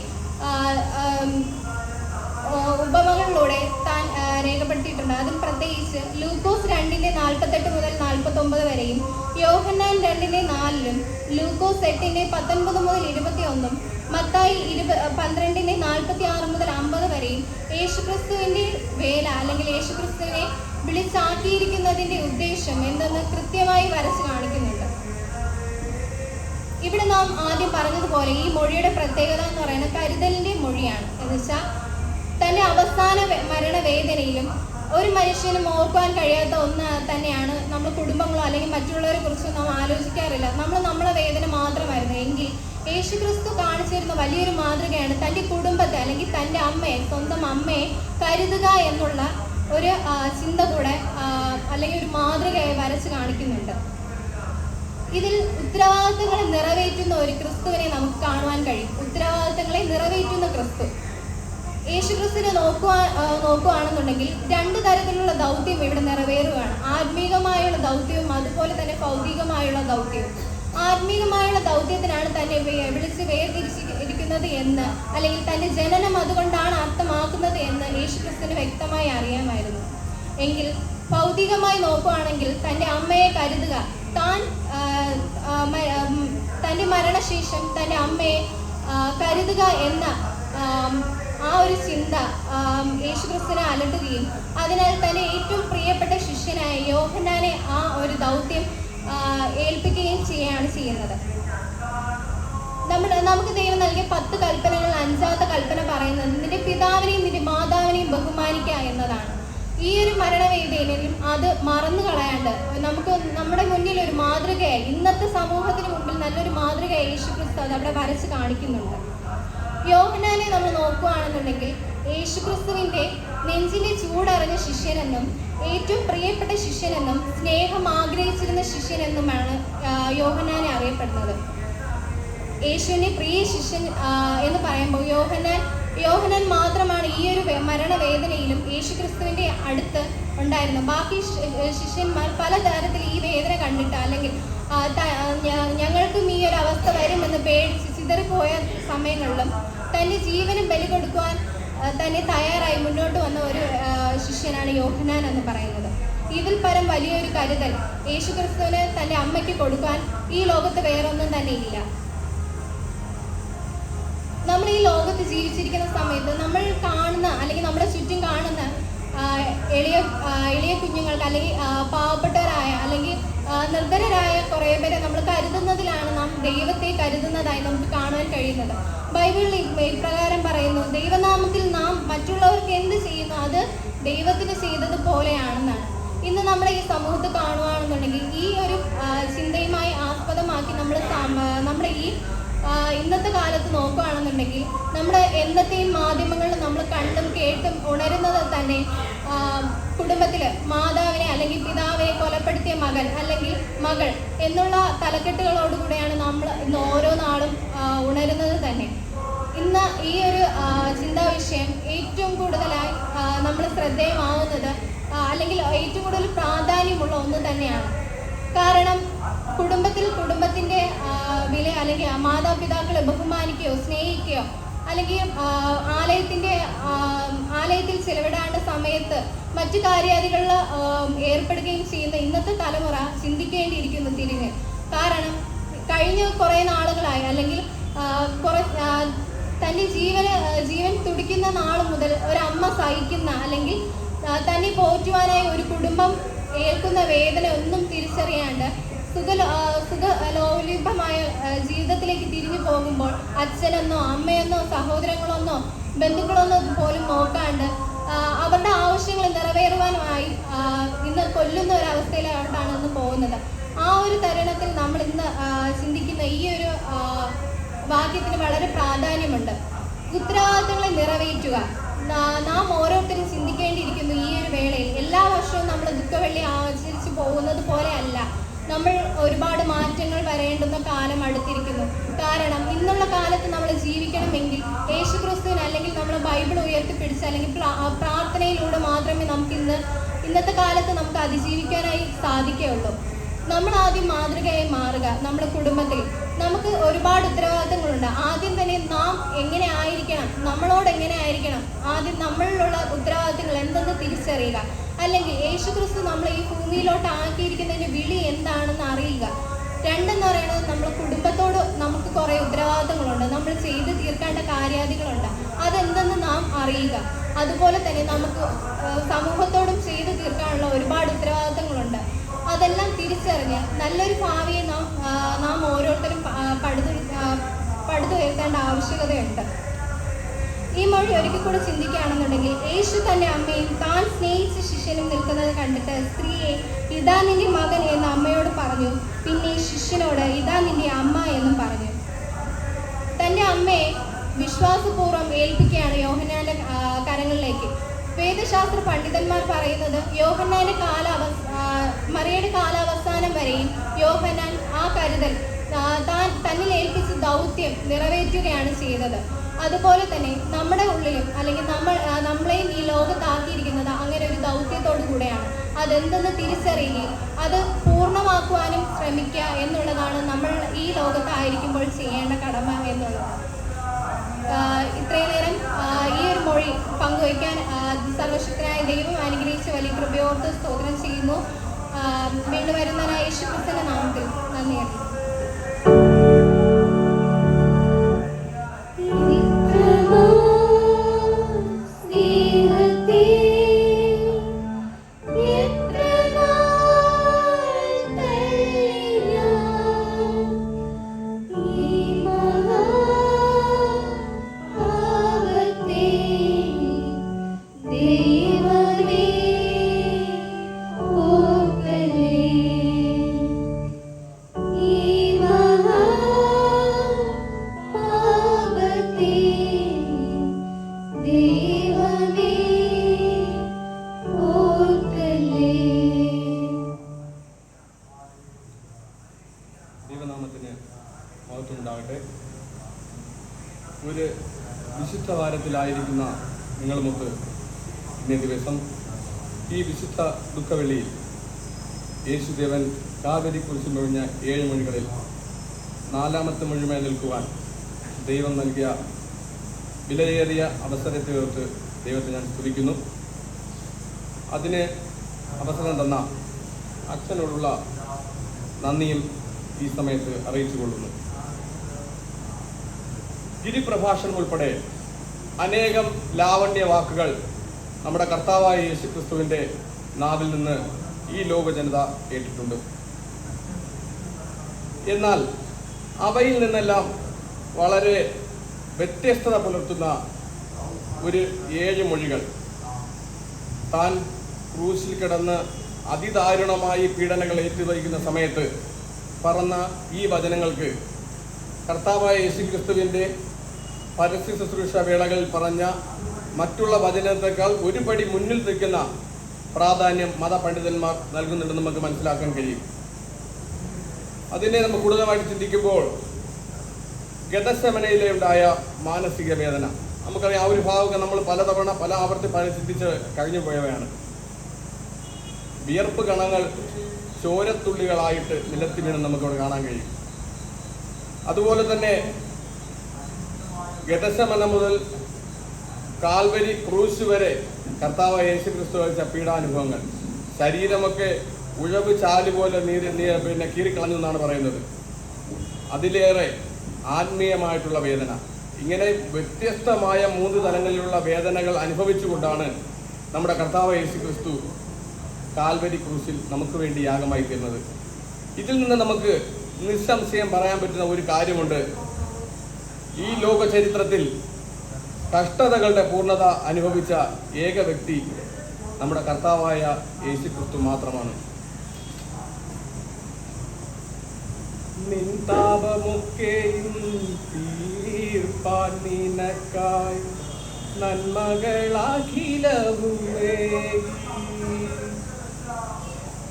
ഉപമകളിലൂടെ താൻ രേഖപ്പെടുത്തിയിട്ടുണ്ട്. അതിൽ പ്രത്യേകിച്ച് ലൂക്കോസ് 2:48 മുതൽ 49 വരെയും, യോഹന്നാൻ 2:4, ലൂക്കോസ് 8:19 മുതൽ 21, മത്തായി 12:46 മുതൽ 50 വരെയും യേശുക്രിസ്തുവിൻ്റെ വേല അല്ലെങ്കിൽ യേശുക്രിസ്തുവിനെ വിളിച്ചാക്കിയിരിക്കുന്നതിൻ്റെ ഉദ്ദേശം എന്തെന്ന് കൃത്യമായി വരച്ച് കാണിക്കുന്നുണ്ട്. ഇവിടെ നാം ആദ്യം പറഞ്ഞതുപോലെ ഈ മൊഴിയുടെ പ്രത്യേകത എന്ന് പറയുന്നത് കരുതലിൻ്റെ മൊഴിയാണ്. എന്ന് വെച്ചാൽ തൻ്റെ അവസാന മരണവേദനയിലും ഒരു മനുഷ്യനും ഓർക്കാൻ കഴിയാത്ത ഒന്ന് തന്നെയാണ് നമ്മൾ കുടുംബങ്ങളോ അല്ലെങ്കിൽ മറ്റുള്ളവരെ കുറിച്ചോ നാം ആലോചിക്കാറില്ല. നമ്മളെ വേദന മാത്രമായിരുന്നു. എങ്കിൽ യേശുക്രിസ്തു കാണിച്ചിരുന്ന വലിയൊരു മാതൃകയാണ് തൻ്റെ കുടുംബത്തെ അല്ലെങ്കിൽ തൻ്റെ അമ്മയെ, സ്വന്തം അമ്മയെ കരുതുക എന്നുള്ള ഒരു ചിന്ത കൂടെ അല്ലെങ്കിൽ ഒരു മാതൃകയായി വരച്ച് കാണിക്കുന്നുണ്ട്. ഇതിൽ ഉത്തരവാദിത്തങ്ങളെ നിറവേറ്റുന്ന ഒരു ക്രിസ്തുവിനെ നമുക്ക് കാണുവാൻ കഴിയും. ഉത്തരവാദിത്തങ്ങളെ നിറവേറ്റുന്ന ക്രിസ്തു യേശുക്രിസ്തുവിനെ നോക്കുകയാണെന്നുണ്ടെങ്കിൽ 2 തരത്തിലുള്ള ദൗത്യം ഇവിടെ നിറവേറുകയാണ്. ആത്മീകമായുള്ള ദൗത്യവും അതുപോലെ തന്നെ ഭൗതികമായുള്ള ദൗത്യവും. ആത്മീകമായുള്ള ദൗത്യത്തിനാണ് തന്നെ വിളിച്ച് വേർതിരിച്ചിരിക്കുന്നത് എന്ന്, അല്ലെങ്കിൽ തൻ്റെ ജനനം അതുകൊണ്ടാണ് അർത്ഥമാക്കുന്നത് എന്ന് യേശുക്രിസ്തുവിന് വ്യക്തമായി അറിയാമായിരുന്നു. എങ്കിൽ ഭൗതികമായി നോക്കുകയാണെങ്കിൽ തൻ്റെ അമ്മയെ കരുതുക, തൻ്റെ മരണശേഷം തൻ്റെ അമ്മയെ കരുതുക എന്ന ആ ഒരു ചിന്ത യേശുക്രിസ്തുവിനെ അലട്ടുകയും അതിനാൽ തന്നെ ഏറ്റവും പ്രിയപ്പെട്ട ശിഷ്യനായ യോഹന്നാനെ ആ ഒരു ദൗത്യം ഏൽപ്പിക്കുകയും ചെയ്യുകയാണ് ചെയ്യുന്നത്. നമുക്ക് ദൈവം നൽകിയ 10 കൽപ്പനകളിൽ 5ാമത്തെ കൽപ്പന പറയുന്നത് നിന്റെ പിതാവിനെയും നിന്റെ മാതാവിനെയും ബഹുമാനിക്കുക എന്നതാണ്. ഈ ഒരു മരണവേദനയിലും അത് മറന്നു കളയാണ്ട് നമ്മുടെ മുന്നിൽ ഒരു മാതൃകയായി, ഇന്നത്തെ സമൂഹത്തിന് മുമ്പിൽ നല്ലൊരു മാതൃകയായി യേശുക്രിസ്തു അത് അവിടെ വരച്ച് കാണിക്കുന്നുണ്ട്. യോഹന്നാനെ നമ്മൾ നോക്കുകയാണെന്നുണ്ടെങ്കിൽ യേശുക്രിസ്തുവിൻ്റെ നെഞ്ചിൻ്റെ ചൂടറിഞ്ഞ ശിഷ്യനെന്നും ഏറ്റവും പ്രിയപ്പെട്ട ശിഷ്യനെന്നും സ്നേഹം ആഗ്രഹിച്ചിരുന്ന ശിഷ്യനെന്നുമാണ് യോഹന്നാനെ അറിയപ്പെടുന്നത്. യേശുവിൻ്റെ പ്രിയ ശിഷ്യൻ എന്ന് പറയുമ്പോൾ യോഹന്നാൻ മാത്രമാണ് ഈ ഒരു മരണവേദനയിലും യേശുക്രിസ്തുവിൻ്റെ അടുത്ത് ഉണ്ടായിരുന്നത്. ബാക്കി ശിഷ്യന്മാർ പലതരത്തിൽ ഈ വേദന കണ്ടിട്ട് അല്ലെങ്കിൽ ഞങ്ങൾക്കും ഈ ഒരു അവസ്ഥ വരുമെന്ന് പേടിച്ച് ചിതറിപ്പോയ സമയങ്ങളിലും തൻ്റെ ജീവനും ബലി കൊടുക്കുവാൻ തന്നെ തയ്യാറായി മുന്നോട്ട് വന്ന ഒരു ശിഷ്യനാണ് യോഹന്നാൻ എന്ന് പറയുന്നത്. ഇതിൽ പരം വലിയൊരു കരുതൽ യേശുക്രിസ്തുവിന് തൻ്റെ അമ്മയ്ക്ക് കൊടുക്കാൻ ഈ ലോകത്ത് വേറൊന്നും തന്നെ ഇല്ല. നമ്മൾ ഈ ലോകത്ത് ജീവിച്ചിരിക്കുന്ന സമയത്ത് നമ്മൾ കാണുന്ന അല്ലെങ്കിൽ നമ്മുടെ ചുറ്റും കാണുന്ന എളിയ കുഞ്ഞുങ്ങൾക്ക് അല്ലെങ്കിൽ പാവപ്പെട്ടവരായ അല്ലെങ്കിൽ നിർധനരായ കുറേ പേരെ നമ്മൾ കരുതുന്നതിലാണ് നാം ദൈവത്തെ കരുതുന്നതായി നമുക്ക് കാണാൻ കഴിയുന്നത്. ബൈബിളിൽ ഇപ്രകാരം പറയുന്നു, ദൈവനാമത്തിൽ നാം മറ്റുള്ളവർക്ക് എന്ത് ചെയ്യുന്നു അത് ദൈവത്തിന് ചെയ്തത് പോലെയാണെന്നാണ്. ഇന്ന് നമ്മുടെ ഈ സമൂഹത്ത് കാണുകയാണെന്നുണ്ടെങ്കിൽ ഈ ഒരു ചിന്തയുമായി ആസ്പദമാക്കി നമ്മുടെ ഈ ഇന്നത്തെ കാലത്ത് നോക്കുകയാണെന്നുണ്ടെങ്കിൽ നമ്മുടെ എന്നത്തെയും മാധ്യമങ്ങളിൽ നമ്മൾ കണ്ടും കേട്ടും ഉണരുന്നത് തന്നെ കുടുംബത്തിൽ മാതാവിനെ അല്ലെങ്കിൽ പിതാവിനെ കൊലപ്പെടുത്തിയ മകൻ അല്ലെങ്കിൽ മകൾ എന്നുള്ള തലക്കെട്ടുകളോടുകൂടെയാണ് നമ്മൾ ഇന്ന് ഓരോ നാളും ഉണരുന്നത് തന്നെ. ഇന്ന് ഈ ഒരു ചിന്താവിഷയം ഏറ്റവും കൂടുതലായി നമ്മൾ ശ്രദ്ധേയമാവുന്നത് അല്ലെങ്കിൽ ഏറ്റവും കൂടുതൽ പ്രാധാന്യമുള്ള ഒന്ന് തന്നെയാണ്. കാരണം കുടുംബത്തിൻ്റെ വില അല്ലെങ്കിൽ മാതാപിതാക്കളെ ബഹുമാനിക്കുകയോ സ്നേഹിക്കുകയോ അല്ലെങ്കിൽ ആലയത്തിൽ ചിലവിടേണ്ട സമയത്ത് മറ്റു കാര്യാദികളിൽ ഏർപ്പെടുകയും ചെയ്യുന്ന ഇന്നത്തെ തലമുറ ചിന്തിക്കേണ്ടിയിരിക്കുന്നു തിരിഞ്ഞ്. കാരണം കഴിഞ്ഞ കുറേ നാളുകളായി അല്ലെങ്കിൽ തൻ്റെ ജീവൻ തുടിക്കുന്ന നാൾ മുതൽ ഒരമ്മ സഹിക്കുന്ന, അല്ലെങ്കിൽ തന്നെ പോറ്റുവാനായി ഒരു കുടുംബം ഏൽക്കുന്ന വേദന ഒന്നും തിരിച്ചറിയാണ്ട് സുഖലോലുപമായ ജീവിതത്തിലേക്ക് തിരിഞ്ഞു പോകുമ്പോൾ അച്ഛനെന്നോ അമ്മയെന്നോ സഹോദരങ്ങളെന്നോ ബന്ധുക്കളെന്നോ പോലും നോക്കാണ്ട് അവരുടെ ആവശ്യങ്ങൾ നിറവേറുവാനുമായി ഇന്ന് കൊല്ലുന്ന ഒരവസ്ഥയിലോട്ടാണ് ഇന്ന് പോകുന്നത്. ആ ഒരു തരുണത്തിൽ നമ്മൾ ഇന്ന് ചിന്തിക്കുന്ന ഈ ഒരു വാക്യത്തിന് വളരെ പ്രാധാന്യമുണ്ട്. ഉത്തരവാദിത്തങ്ങളെ നിറവേറ്റുക. നാം ഓരോരുത്തരും ചിന്തിക്കേണ്ടിയിരിക്കുന്നു ഈ ഒരു വേളയിൽ. എല്ലാ വർഷവും നമ്മൾ ദുഃഖവെള്ളി ആചരിച്ചു പോകുന്നത് പോലെ അല്ല, നമ്മൾ ഒരുപാട് മാറ്റങ്ങൾ വരേണ്ടുന്ന കാലം അടുത്തിരിക്കുന്നു. കാരണം ഇന്നുള്ള കാലത്ത് നമ്മൾ ജീവിക്കണമെങ്കിൽ യേശുക്രിസ്തുവിന്, അല്ലെങ്കിൽ നമ്മൾ ബൈബിൾ ഉയർത്തിപ്പിടിച്ച്, അല്ലെങ്കിൽ പ്രാർത്ഥനയിലൂടെ മാത്രമേ നമുക്ക് ഇന്നത്തെ കാലത്ത് നമുക്ക് അതിജീവിക്കാനായി സാധിക്കുകയുള്ളൂ. നമ്മൾ ആദ്യം മാതൃകയായി മാറുക. നമ്മുടെ കുടുംബത്തിൽ നമുക്ക് ഒരുപാട് ഉത്തരവാദിത്തങ്ങളുണ്ട്. ആദ്യം തന്നെ നാം എങ്ങനെ ആയിരിക്കണം, നമ്മളോട് എങ്ങനെ ആയിരിക്കണം, ആദ്യം നമ്മളിലുള്ള ഉത്തരവാദിത്തങ്ങൾ എന്തെന്ന് തിരിച്ചറിയുക. അല്ലെങ്കിൽ യേശുക്രിസ്തു നമ്മളെ ഈ ഭൂമിയിലോട്ട് ആക്കിയിരിക്കുന്നതിൻ്റെ വിളി എന്താണെന്ന് അറിയുക. രണ്ടെന്ന് പറയുന്നത്, നമ്മൾ കുടുംബത്തോട് നമുക്ക് കുറേ ഉത്തരവാദിത്തങ്ങളുണ്ട്, നമ്മൾ ചെയ്ത് തീർക്കേണ്ട കാര്യാദികളുണ്ട്, അതെന്തെന്ന് നാം അറിയുക. അതുപോലെ തന്നെ നമുക്ക് സമൂഹത്തോടും ചെയ്ത് തീർക്കാനുള്ള ഒരുപാട് ഉത്തരവാദിത്തങ്ങളുണ്ട്. അതെല്ലാം തിരിച്ചറിഞ്ഞ് നല്ലൊരു ഭാവിയെ നാം ഓരോരുത്തരും പടുത്തുയർത്തേണ്ട ആവശ്യകതയുണ്ട്. ഈ മൊഴി ഒരിക്കൽ കൂടെ ചിന്തിക്കുകയാണെന്നുണ്ടെങ്കിൽ, യേശു തൻ്റെ അമ്മയും താൻ സ്നേഹിച്ച ശിഷ്യനും നിൽക്കുന്നത് കണ്ടിട്ട് സ്ത്രീയെ ഇതാ നിന്റെ മകൻ എന്ന് അമ്മയോട് പറഞ്ഞു. പിന്നെ ശിഷ്യനോട് ഇതാ നിന്റെ അമ്മ എന്നും പറഞ്ഞു. തൻ്റെ അമ്മയെ വിശ്വാസപൂർവ്വം ഏൽപ്പിക്കുകയാണ് യോഹന്നാന്റെ കരങ്ങളിലേക്ക്. വേദശാസ്ത്ര പണ്ഡിതന്മാർ പറയുന്നത്, മറിയയുടെ കാലാവസാനം വരെയും യോഹന്നാൻ ആ കരുതൽ തന്നിൽ ഏൽപ്പിച്ച ദൗത്യം നിറവേറ്റുകയാണ് ചെയ്തത്. അതുപോലെ തന്നെ നമ്മുടെ ഉള്ളിലും, അല്ലെങ്കിൽ നമ്മളെയും ഈ ലോകത്താക്കിയിരിക്കുന്നത് അങ്ങനെ ഒരു ദൗത്യത്തോടു കൂടെയാണ്. അതെന്തെന്ന് തിരിച്ചറിയുകയും അത് പൂർണ്ണമാക്കുവാനും ശ്രമിക്കുക എന്നുള്ളതാണ് നമ്മൾ ഈ ലോകത്തായിരിക്കുമ്പോൾ ചെയ്യേണ്ട കടമ എന്നുള്ളത്. ഇത്രയും നേരം ഈ ഒരു മൊഴി പങ്കുവയ്ക്കാൻ സർവശക്തനായ ദൈവം അനുഗ്രഹിച്ച വലിയ കൃപയോർത്ത് സ്തോത്രം ചെയ്യുന്നു. വീണ്ടും വരുന്നതിനായ യേശുക്രിസ്തുവിന്റെ നാമത്തിൽ നന്ദി അറിയിക്കുന്നു. ഒരു വിശുദ്ധ വാരത്തിലായിരിക്കുന്ന നിങ്ങളുമൊത്ത് ഇന്നേ ദിവസം ഈ വിശുദ്ധ ദുഃഖവെള്ളിയിൽ യേശുദേവൻ കാവരി കുറിച്ച് മൊഴിഞ്ഞ 7 മൊഴികളിൽ 4ാമത്തെ മൊഴിയുമായി നിൽക്കുവാൻ ദൈവം നൽകിയ വിലയേറിയ അവസരത്തെ ഓർത്ത് ദൈവത്തെ ഞാൻ സ്തുതിക്കുന്നു. അതിന് അവസരം തന്ന അച്ഛനോടുള്ള നന്ദിയും ഈ സമയത്ത് അറിയിച്ചു കൊള്ളുന്നു. ഗിരിപ്രഭാഷണം ഉൾപ്പെടെ അനേകം ലാവണ്യ വാക്കുകൾ നമ്മുടെ കർത്താവായ യേശുക്രിസ്തുവിൻ്റെ നാവിൽ നിന്ന് ഈ ലോക ജനത കേട്ടിട്ടുണ്ട്. എന്നാൽ അവയിൽ നിന്നെല്ലാം വളരെ വ്യത്യസ്തത പുലർത്തുന്ന ഒരു 7 മൊഴികൾ, താൻ ക്രൂശിൽ കിടന്ന് അതിദാരുണമായി പീഡനങ്ങൾ ഏറ്റുവഹിക്കുന്ന സമയത്ത് പറഞ്ഞ ഈ വചനങ്ങൾക്ക് കർത്താവായ യേശുക്രിസ്തുവിൻ്റെ പരസ്യ ശുശ്രൂഷ വേളകളിൽ പറഞ്ഞ മറ്റുള്ള വചനത്തേക്കാൾ ഒരു പടി മുന്നിൽ നിൽക്കുന്ന പ്രാധാന്യം മതപണ്ഡിതന്മാർ നൽകുന്നുണ്ടെന്ന് നമുക്ക് മനസ്സിലാക്കാൻ കഴിയും. അതിനെ നമ്മൾ കൂടുതലായിട്ട് ചിന്തിക്കുമ്പോൾ ഗെത്സമനയിലെ ഉണ്ടായ മാനസിക വേദന നമുക്കറിയാം. ആ ഒരു ഭാഗമൊക്കെ നമ്മൾ പല ആവർത്തി ചിന്തിച്ച് കഴിഞ്ഞു പോയവയാണ്. വിയർപ്പ് കണങ്ങൾ ചോരത്തുള്ളികളായിട്ട് നിലത്തി വീണ് നമുക്കവിടെ കാണാൻ കഴിയും. അതുപോലെ തന്നെ ഗെത്സമന മുതൽ കാൽവരി ക്രൂശ് വരെ കർത്താവായ യേശുക്രിസ്തു കഴിച്ച പീഡാനുഭവങ്ങൾ, ശരീരമൊക്കെ ഉഴവ് ചാല് പോലെ കീറിക്കളഞ്ഞു എന്നാണ് പറയുന്നത്. അതിലേറെ ആത്മീയമായിട്ടുള്ള വേദന ഇങ്ങനെ വ്യത്യസ്തമായ 3 തലങ്ങളിലുള്ള വേദനകൾ അനുഭവിച്ചുകൊണ്ടാണ് നമ്മുടെ കർത്താവ് യേശു ക്രിസ്തു കാൽവരി ക്രൂശിൽ നമുക്ക് വേണ്ടി യാഗമായി തീർന്നത്. ഇതിൽ നിന്ന് നമുക്ക് നിസ്സംശയം പറയാൻ പറ്റുന്ന ഒരു കാര്യമുണ്ട്. ഈ ലോക ചരിത്രത്തിൽ കഷ്ടതകളുടെ പൂർണ്ണത അനുഭവിച്ച ഏക വ്യക്തി നമ്മുടെ കർത്താവായ യേശു ക്രിസ്തു മാത്രമാണ്. നിൻ താപമൊക്കെയും തീർപ്പാൻ നിനക്കായി നന്മകളാഖിലവുമേകി.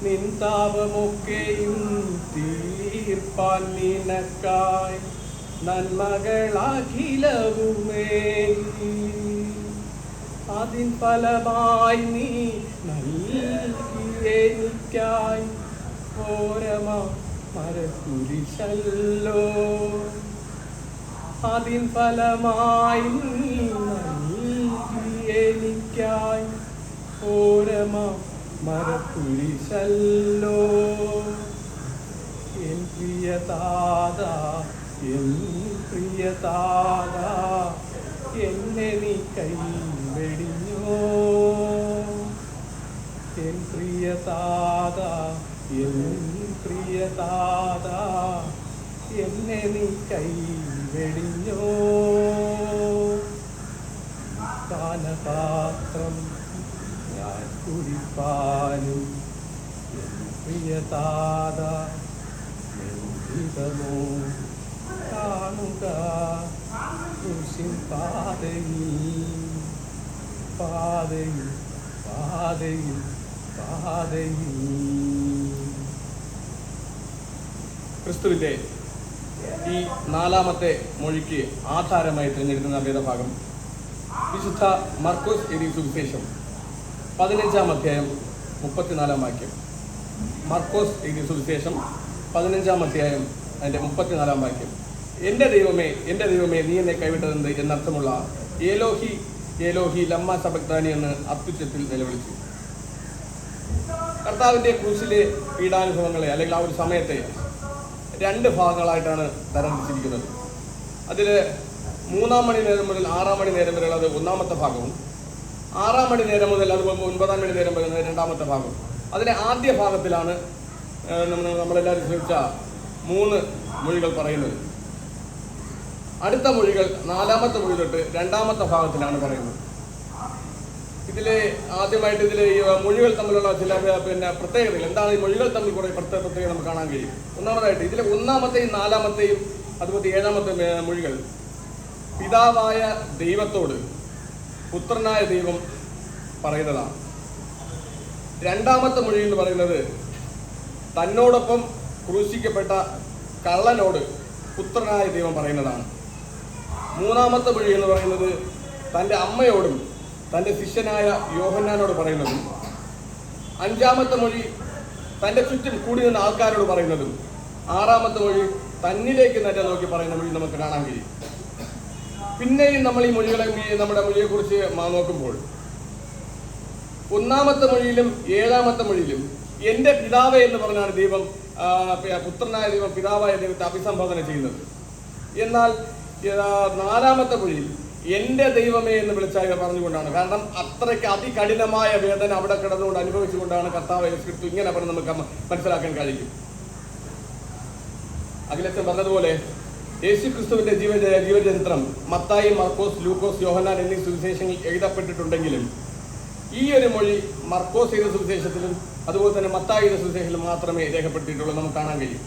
നിൻ താപമൊക്കെയും തീർപ്പാൻ നിനക്കായി നന്മകളാഖിലവുമേകി. അതിൻ ഫലമായി നീ നൽകിയെനിക്കായി ഘോരമാ മരക്കുരിശല്ലോ. അതിൻ ഫലമായി നീ നൽകിയെനിക്കായി ഘോരമാ മരക്കുരിശല്ലോ. എൻ പ്രിയതാതാ, എൻ പ്രിയതാതാ, എന്നെ നീ കൈവെടിഞ്ഞോ. എൻ പ്രിയതാതാ, എൻ പ്രിയതാതാ, എന്നെ നീ കൈവെടിഞ്ഞോ. പാനപാത്രം ഞാൻ കുടിപ്പാനും എൻ പ്രിയതാതാ ഹിതമോ കാണുക. ക്രൂശിൻ പാതയിൽ പാതയിൽ പാതയിൽ പാതയിൽ. ക്രിസ്തുവിന്റെ ഈ 4ാമത്തെ മൊഴിക്ക് ആധാരമായി തിരഞ്ഞെടുക്കുന്ന വേദഭാഗം വിശുദ്ധ മർക്കോസ് എഴുതിയ സുവിശേഷം 15-ാം അധ്യായം 34-ാം വാക്യം. മർക്കോസ് എഴുതിയ സുവിശേഷം 15-ാം അധ്യായം അതിൻ്റെ 34-ാം വാക്യം. എൻ്റെ ദൈവമേ, എൻ്റെ ദൈവമേ, നീ എന്നെ കൈവിട്ടതെന്ത് എന്നർത്ഥമുള്ള ഏലോഹി ഏലോഹി ലമ്മ സബക്താനി എന്ന് അത്യുച്ചത്തിൽ നിലവിളിച്ചു. കർത്താവിൻ്റെ ക്രൂശിലെ പീഡാനുഭവങ്ങളെ അല്ലെങ്കിൽ ആ ഒരു സമയത്തെ 2 ഭാഗങ്ങളായിട്ടാണ് തരംതിരിച്ചിരിക്കുന്നത്. അതിൽ 3-ാം മണി നേരം മുതൽ 6-ാം മണി നേരം വരെയുള്ളത് 1-ാമത്തെ ഭാഗവും 6-ാം മണി നേരം മുതൽ അതുപോലെ 9-ാം മണി നേരം വരുന്നത് 2-ാമത്തെ ഭാഗവും. അതിലെ ആദ്യ ഭാഗത്തിലാണ് നമ്മളെല്ലാവരും ശ്രമിച്ച 3 മൊഴികൾ പറയുന്നത്. അടുത്ത മൊഴികൾ 4-ാമത്തെ മൊഴി തൊട്ട് 2-ാമത്തെ ഭാഗത്തിലാണ് പറയുന്നത്. ഇതിലെ ആദ്യമായിട്ട് ഇതിലെ ഈ മൊഴികൾ തമ്മിലുള്ള ചില പ്രത്യേകതകൾ എന്താണ്? ഈ മൊഴികൾ തമ്മിൽ കുറേ പ്രത്യേകത നമുക്ക് കാണാൻ കഴിയും. ഒന്നാമതായിട്ട് ഇതിലെ 1-ാമത്തെയും 4-ാമത്തെയും അതുപോലെ 7-ാമത്തെ മൊഴികൾ പിതാവായ ദൈവത്തോട് പുത്രനായ ദൈവം പറയുന്നതാണ്. 2-ാമത്തെ മൊഴി എന്ന് പറയുന്നത് തന്നോടൊപ്പം ക്രൂശിക്കപ്പെട്ട കള്ളനോട് പുത്രനായ ദൈവം പറയുന്നതാണ്. 3-ാമത്തെ മൊഴി എന്ന് പറയുന്നത് തൻ്റെ അമ്മയോടും തൻ്റെ ശിഷ്യനായ യോഹന്നാനോട് പറയുന്നതും 5-ാമത്തെ മൊഴി തൻ്റെ ചുറ്റും കൂടി നിന്ന ആൾക്കാരോട് പറയുന്നതും 6-ാമത്തെ മൊഴി തന്നിലേക്ക് തന്നെ നോക്കി പറയുന്ന മൊഴി നമുക്ക് കാണാൻ കഴിയും. പിന്നെയും നമ്മൾ ഈ മൊഴികളെ നമ്മുടെ മൊഴിയെക്കുറിച്ച് നോക്കുമ്പോൾ 1-ാമത്തെ മൊഴിയിലും 7-ാമത്തെ മൊഴിയിലും എൻ്റെ പിതാവേ എന്ന് പറഞ്ഞാണ് ദൈവം പുത്രനായ ദൈവം പിതാവായ ദൈവത്തെ അഭിസംബോധന ചെയ്യുന്നത്. എന്നാൽ 4-ാമത്തെ മൊഴിയിൽ എൻ്റെ ദൈവമേ എന്ന് വിളിച്ചാൽ പറഞ്ഞുകൊണ്ടാണ്. കാരണം അത്രയ്ക്ക് അതികഠിനമായ വേദന അവിടെ കിടന്നുകൊണ്ട് അനുഭവിച്ചുകൊണ്ടാണ് കർത്താവ് യേശു ക്രിസ്തു ഇങ്ങനെ പറഞ്ഞ് നമുക്ക് മനസ്സിലാക്കാൻ കഴിയും. അഖിലച്ചൻ പറഞ്ഞതുപോലെ യേശു ക്രിസ്തുവിന്റെ ജീവചരിത്രം മത്തായി, മർക്കോസ്, ലൂക്കോസ്, യോഹന്നാൻ എന്നീ സുവിശേഷങ്ങളിൽ എഴുതപ്പെട്ടിട്ടുണ്ടെങ്കിലും ഈ ഒരു മൊഴി മർക്കോസ് എഴുതിയ സുവിശേഷത്തിലും അതുപോലെ തന്നെ മത്തായി എഴുതിയ സുവിശേഷത്തിലും മാത്രമേ രേഖപ്പെടുത്തിയിട്ടുള്ളൂ നമുക്ക് കാണാൻ കഴിയും.